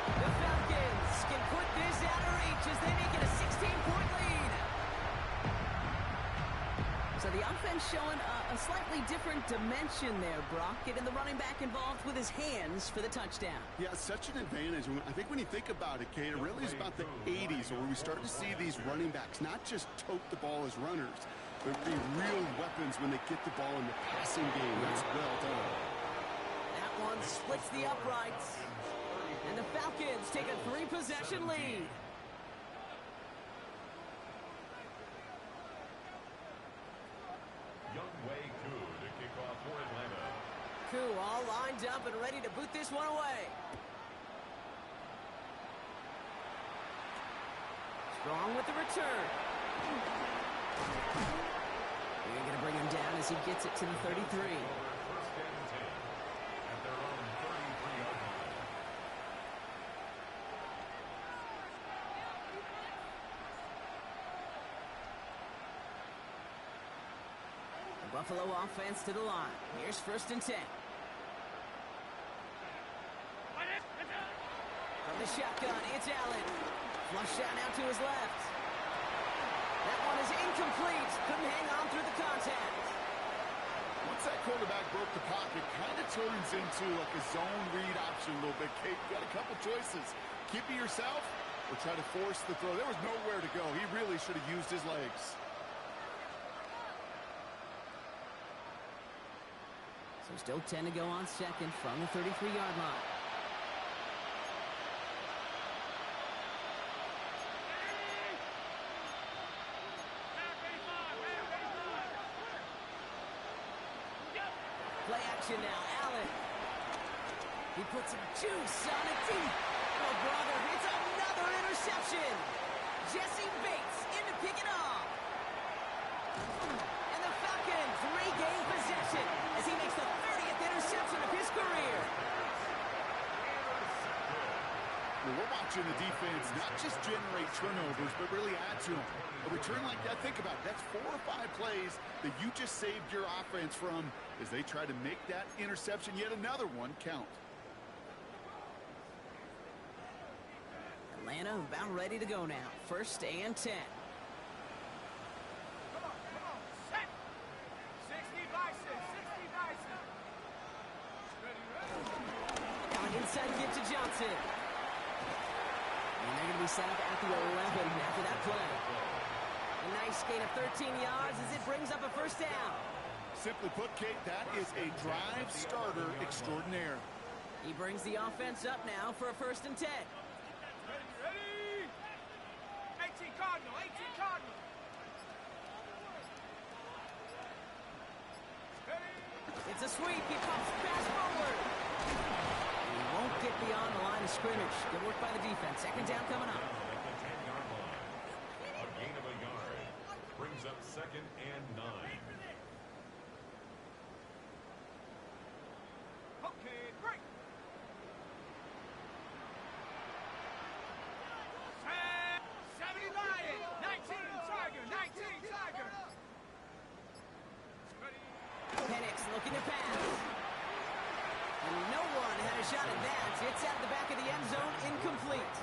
The Falcons can put this out of reach as they make it a 16-point lead. So the offense showing a slightly different dimension there, Brock. Getting the running back involved with his hands for the touchdown. Yeah, such an advantage. I think when you think about it, Kate, it really is about the 80s where we start to see these running backs not just tote the ball as runners, but be real weapons when they get the ball in the passing game. That's well done. That one splits the uprights. And the Falcons take a 3-possession lead. Koo all lined up and ready to boot this one away. Strong with the return. They're going to bring him down as he gets it to the 33. First and 10 at their own 33-yard line. The Buffalo offense to the line. Here's first and 10. From the shotgun, it's Allen. Flush out out to his left. That one is incomplete. Couldn't hang on through the contact. Once that quarterback broke the pocket, it kind of turns into like a zone read option a little bit. Kate, you got a couple choices. Keep it yourself or try to force the throw. There was nowhere to go. He really should have used his legs. So still 10 to go on second from the 33-yard line. Play action now, Allen. He puts some juice on it deep. Oh, brother, it's another interception. Jesse Bates in to pick it off. And the Falcons regain possession as he makes the 30th interception of his career. Well, we're watching the defense not just generate turnovers, but really add to them. A return like that, think about it. That's 4 or 5 plays that you just saved your offense from as they try to make that interception, yet another one, count. Atlanta about ready to go now. First and 10. Come on, set. 60 Bison, 60 Bison. Ready. Now an inside give to Johnson. And they're going to be set up at the 11 after that play. A nice gain of 13 yards as it brings up a first down. Simply put, Kate, that is a drive starter extraordinaire. He brings the offense up now for a first and 10. Ready. 18 Cardinal, 18 Cardinal. Ready. It's a sweep. He pops fast forward. He won't get beyond the line of scrimmage. Good work by the defense. Second down coming up. At the 10-yard line. A gain of a yard. Brings up second and 9. Okay, break. 70 Lion, 19 Tiger, 19 Tiger. Ready. Penix looking to pass. And no one had a shot at that. It's at the back of the end zone, incomplete.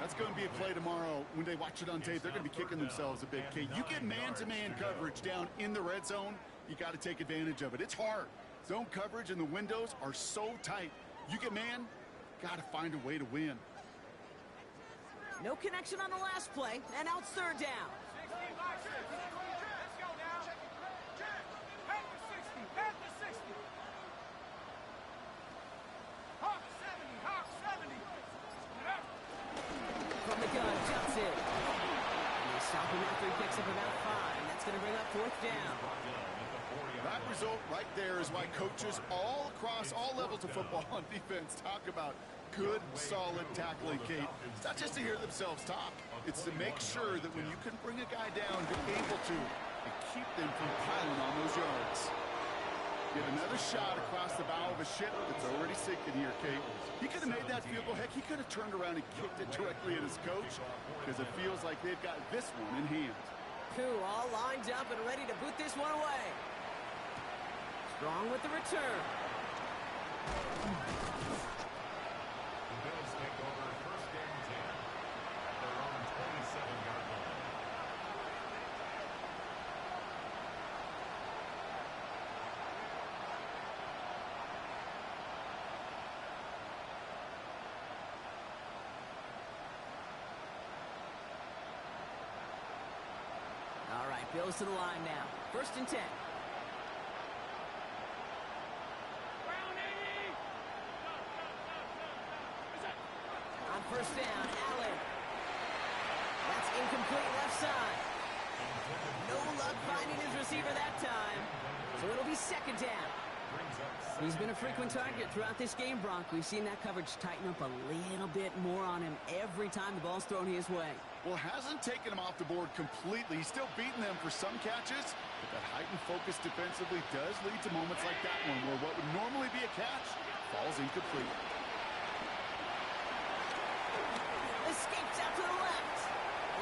That's going to be a play tomorrow. When they watch it on tape, they're going to be kicking themselves a bit. Kate, you get man-to-man coverage down in the red zone, you got to take advantage of it. It's hard. Zone coverage and the windows are so tight. You get man, got to find a way to win. No connection on the last play, and now it's third down. 60 Bison. Let's go now. Head to 60, head to 60. Hawk 70, Hawk 70. From the gun, Johnson. And they stop him after he picks up about 5. That's going to bring up fourth down. That result right there is why coaches all across all levels of football on defense talk about good, solid tackling, Kate. It's not just to hear themselves talk. It's to make sure that when you can bring a guy down, you're able to and keep them from piling on those yards. Get another shot across the bow of a ship that's already sinking here, Kate. He could have made that field goal. Heck, he could have turned around and kicked it directly at his coach because it feels like they've got this one in hand. Koo all lined up and ready to boot this one away. Strong with the return. The Bills Bills to the line now. 1st and 10. On 1st down, Allen. That's incomplete left side. No luck finding his receiver that time. So it'll be 2nd down. He's been a frequent target throughout this game, Brock. We've seen that coverage tighten up a little bit more on him every time the ball's thrown his way. Well, hasn't taken him off the board completely. He's still beating them for some catches, but that heightened focus defensively does lead to moments like that one where what would normally be a catch falls incomplete. Escapes out to the left.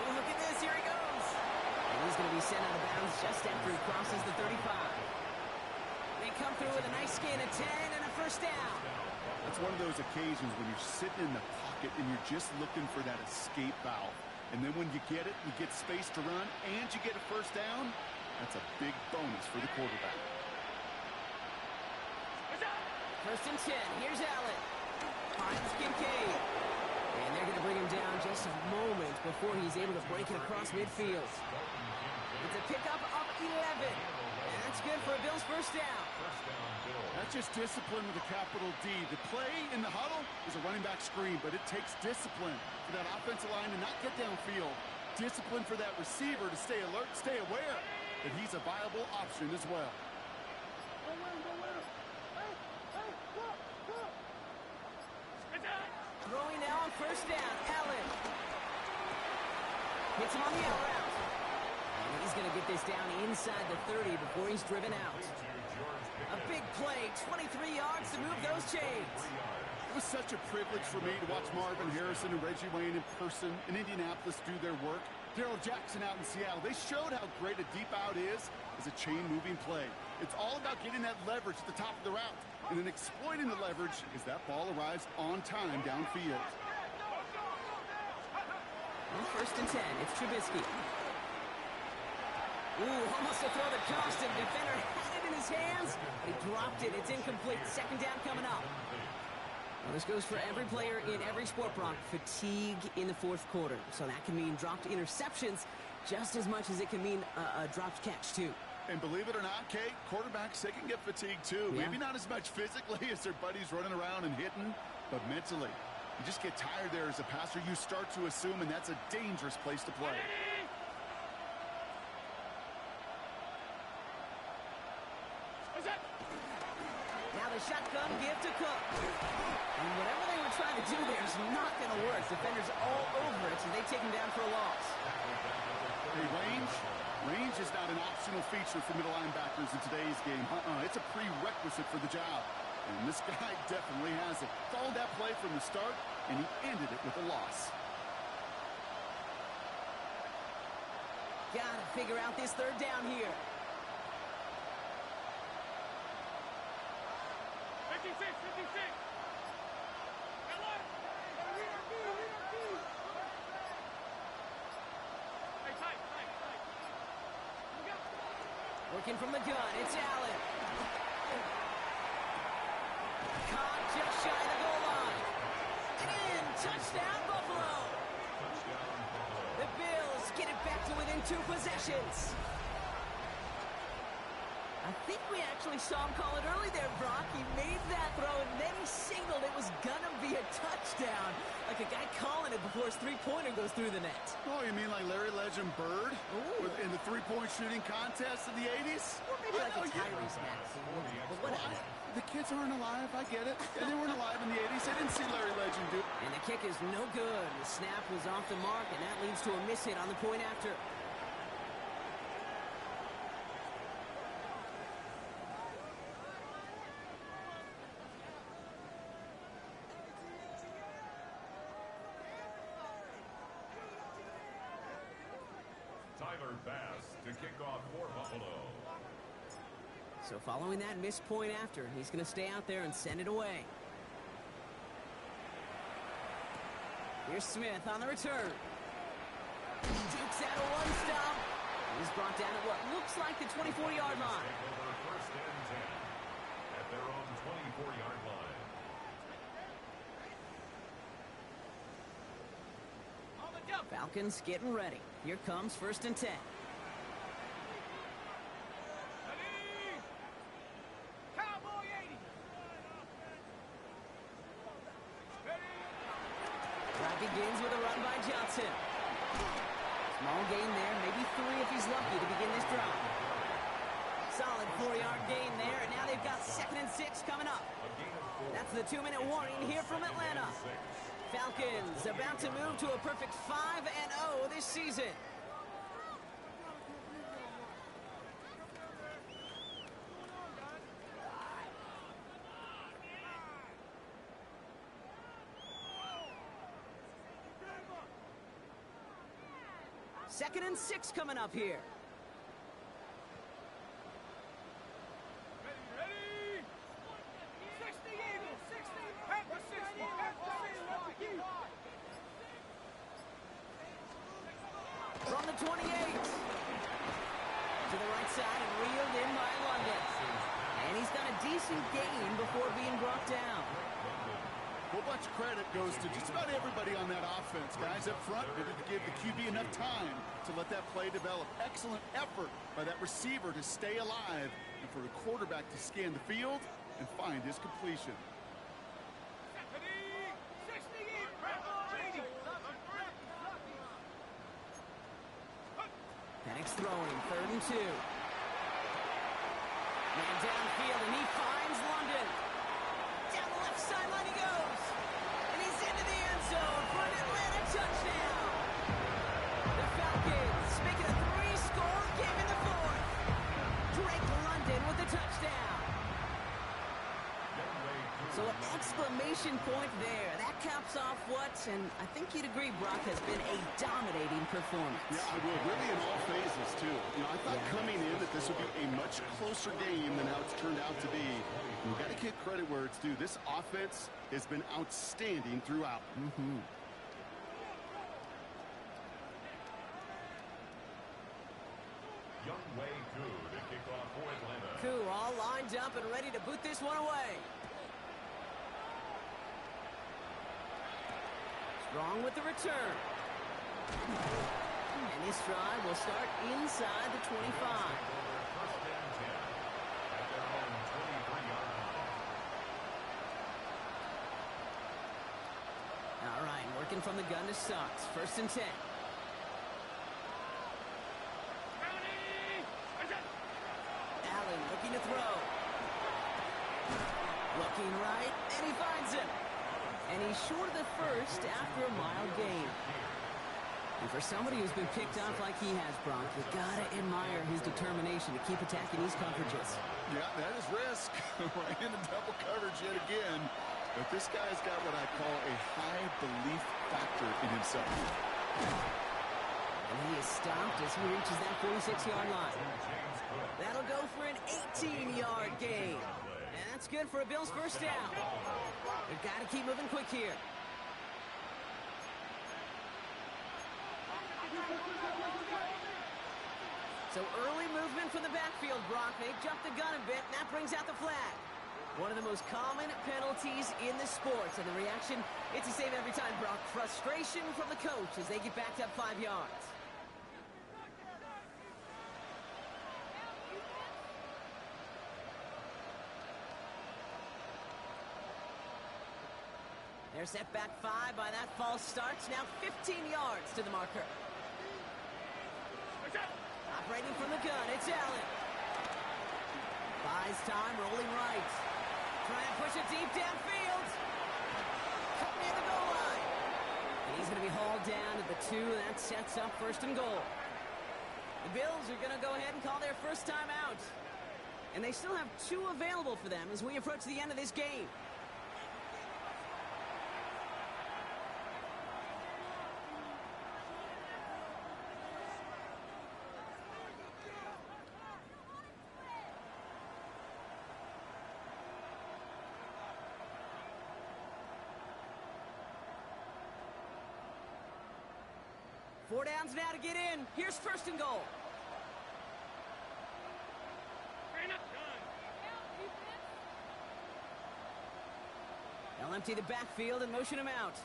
Oh, look at this. Here he goes. And he's going to be sent out of bounds just after he crosses the 35. They come through with a nice gain of 10 and a 1st down. That's one of those occasions when you're sitting in the pocket and you're just looking for that escape valve. And then when you get it, you get space to run, and you get a 1st down, that's a big bonus for the quarterback. 1st and 10. Here's Allen. Finds Kincaid. And they're going to bring him down just a moment before he's able to break it across midfield. It's a pickup of 11. And that's good for a Bills 1st down. That's just discipline with a capital D. The play in the huddle is a running back screen, but it takes discipline for that offensive line to not get downfield. Discipline for that receiver to stay alert, stay aware that he's a viable option as well. Throwing now on 1st down. Allen. Hits him on the out route. And he's going to get this down inside the 30 before he's driven out. A big play, 23 yards to move those chains. It was such a privilege for me to watch Marvin Harrison and Reggie Wayne in person in Indianapolis do their work. Darrell Jackson out in Seattle. They showed how great a deep out is as a chain-moving play. It's all about getting that leverage at the top of the route. And then exploiting the leverage as that ball arrives on time downfield. On 1st and 10, it's Trubisky. Ooh, almost a throw that cost him. Defender had it in his hands, but he dropped it. It's incomplete. 2nd down coming up. Well, this goes for every player in every sport, Brock. Fatigue in the 4th quarter. So that can mean dropped interceptions just as much as it can mean a dropped catch, too. And believe it or not, Kate, quarterbacks, they can get fatigued, too. Yeah. Maybe not as much physically as their buddies running around and hitting, but mentally. You just get tired there as a passer. You start to assume, and that's a dangerous place to play. Now the shotgun give to Cook. And whatever they were trying to do there is not going to work. Defenders all over it, so they take him down for a loss. Hey, range is not an optional feature for middle linebackers in today's game. It's a prerequisite for the job. And this guy definitely has it. Followed that play from the start, and he ended it with a loss. Gotta figure out this 3rd down here. 56, 56. Hey, tight. Working from the gun, it's Allen. Caught just shy of the goal line. And in, touchdown Buffalo. The Bills get it back to within 2 possessions. I think we actually saw him call it early there, Brock. He made that throw, and then he signaled it was going to be a touchdown. Like a guy calling it before his 3-pointer goes through the net. Oh, you mean like Larry Legend Bird in the 3-point shooting contest in the 80s? Or maybe like a Tyrese Maxey. But whatever. The kids aren't alive, I get it. And they weren't alive in the 80s. They didn't see Larry Legend do it. And the kick is no good. The snap was off the mark, and that leads to a miss hit on the point after. Tyler Bass to kick off for Buffalo. So following that missed point after, he's going to stay out there and send it away. Here's Smith on the return. Dukes out a 1-stop. He's brought down at what looks like the 24-yard line. Over 1st and 10 at their own 24-yard line. Falcons getting ready. Here comes 1st and 10. gain there, maybe 3 if he's lucky to begin this drive. Solid 4-yard gain there, and now they've got 2nd and 6 coming up. That's the 2-minute warning here from Atlanta. Falcons about to move to a perfect 5-0 this season. Second and 6 coming up here. Ready? 60 Eagles, 60. Back to 60. Back to 60. From the 28. To the right side and reeled in by London. And he's done a decent gain before being brought down. A whole bunch of credit goes to just about everybody on that offense. Guys up front needed to give the QB enough time to let that play develop. Excellent effort by that receiver to stay alive and for the quarterback to scan the field and find his completion. 60 Eagles. Penix throwing, 3rd and 2. Man downfield, and he finds London. Down the left sideline he goes. And he's into the end zone for an Atlanta touchdown. The Falcons make it a 3-score game in the 4th. Drake London with the touchdown. So an exclamation point there. That caps off what, and I think you'd agree, Brock, has been a dominating performance. Yeah, I will. Really in all phases, too. You know, I thought coming in that this would be a much closer game than how it's turned out to be. We've got to give credit where it's due. This offense has been outstanding throughout. Young Way Koo to kick off for Atlanta. Koo all lined up and ready to boot this one away. Strong with the return. And this drive will start inside the 25. First and 10 at their own 23-yard line. All right, working from the gun to start. 1st and 10. Allen looking to throw. Looking right, and he finds him. And he's short of the first after a mild gain. And for somebody who's been picked off like he has, Brock, you gotta admire his determination to keep attacking these coverages. Yeah, that is risk. Right into double coverage yet again. But this guy's got what I call a high belief factor in himself. And he is stopped as he reaches that 46-yard line. That'll go for an 18-yard gain. And that's good for a Bills first down. They've got to keep moving quick here. So early movement from the backfield, Brock. They jumped the gun a bit, and that brings out the flag. One of the most common penalties in the sports, and the reaction, it's the same every time, Brock. Frustration from the coach as they get backed up 5 yards. They're set back 5 by that false start. Now 15 yards to the marker. Operating from the gun, it's Allen. Buys time, rolling right. Trying to push it deep downfield. Cut near the goal line. And he's going to be hauled down to the 2. That sets up 1st and goal. The Bills are going to go ahead and call their first time out. And they still have 2 available for them as we approach the end of this game. Four downs now to get in. Here's 1st and goal. They'll empty the backfield and motion him out.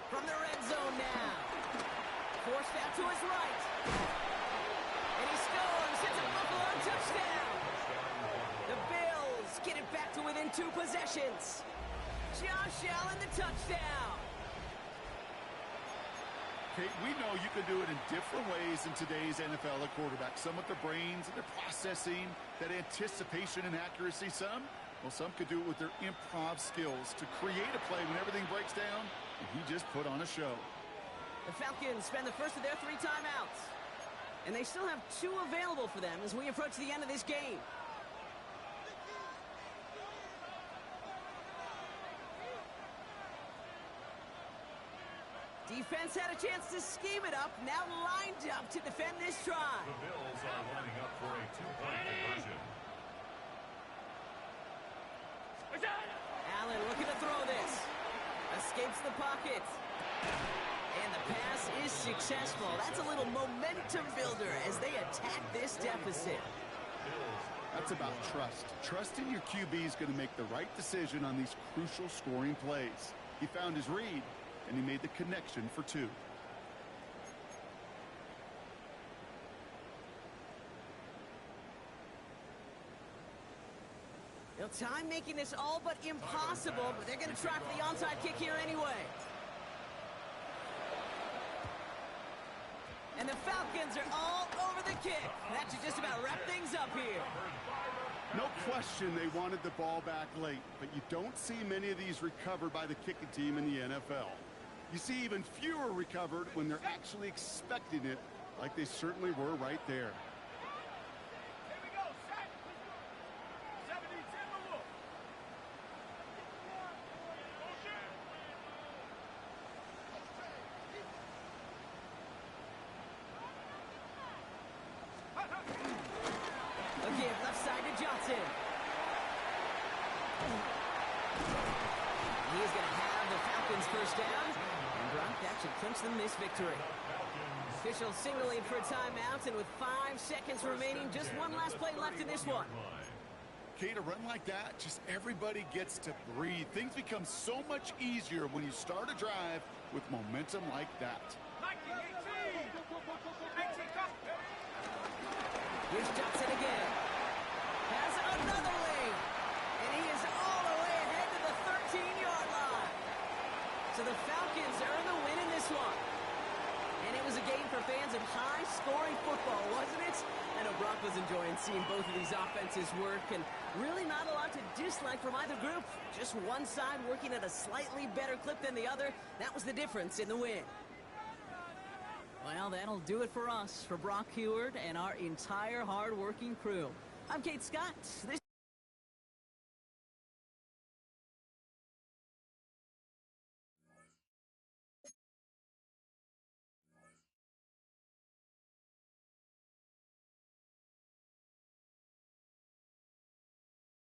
From the red zone now. Forced out to his right. And he scores. It's a Buffalo touchdown. The Bills get it back to within 2 possessions. Josh Allen, the touchdown. Kate, we know you can do it in different ways in today's NFL at quarterback. Some with their brains and their processing, that anticipation and accuracy. Some could do it with their improv skills to create a play when everything breaks down, and he just put on a show. The Falcons spend the first of their 3 timeouts, and they still have 2 available for them as we approach the end of this game. Defense had a chance to scheme it up, now lined up to defend this try. The Bills are lining up for a 2-point conversion. Allen looking to throw this. Escapes the pocket. And the pass is successful. That's a little momentum builder as they attack this deficit. That's about trust. Trusting your QB is going to make the right decision on these crucial scoring plays. He found his read, and he made the connection for 2. Time making this all but impossible, but they're going to try for the onside kick here anyway. And the Falcons are all over the kick. That should just about wrap things up here. No question they wanted the ball back late, but you don't see many of these recovered by the kicking team in the NFL. You see even fewer recovered when they're actually expecting it, like they certainly were right there. Here we go, set. 70-10 the wolf. Again, left side to Johnson. He is going to have the Falcons first down. And Brock, that should clinch them this victory. Officials signaling for a timeout, and with 5 seconds remaining, just one last play left in this one. Kate, a run like that, just everybody gets to breathe. Things become so much easier when you start a drive with momentum like that. 19-18. 18, come. Here's Johnson again. Has another lane. And he is all the way ahead to the 13-yard line. So the Falcons earn the win in this one. And it was a game for fans of high-scoring football, wasn't it? I know Brock was enjoying seeing both of these offenses work, and really not a lot to dislike from either group. Just one side working at a slightly better clip than the other. That was the difference in the win. Well, that'll do it for us, for Brock Huard and our entire hard-working crew. I'm Kate Scott. This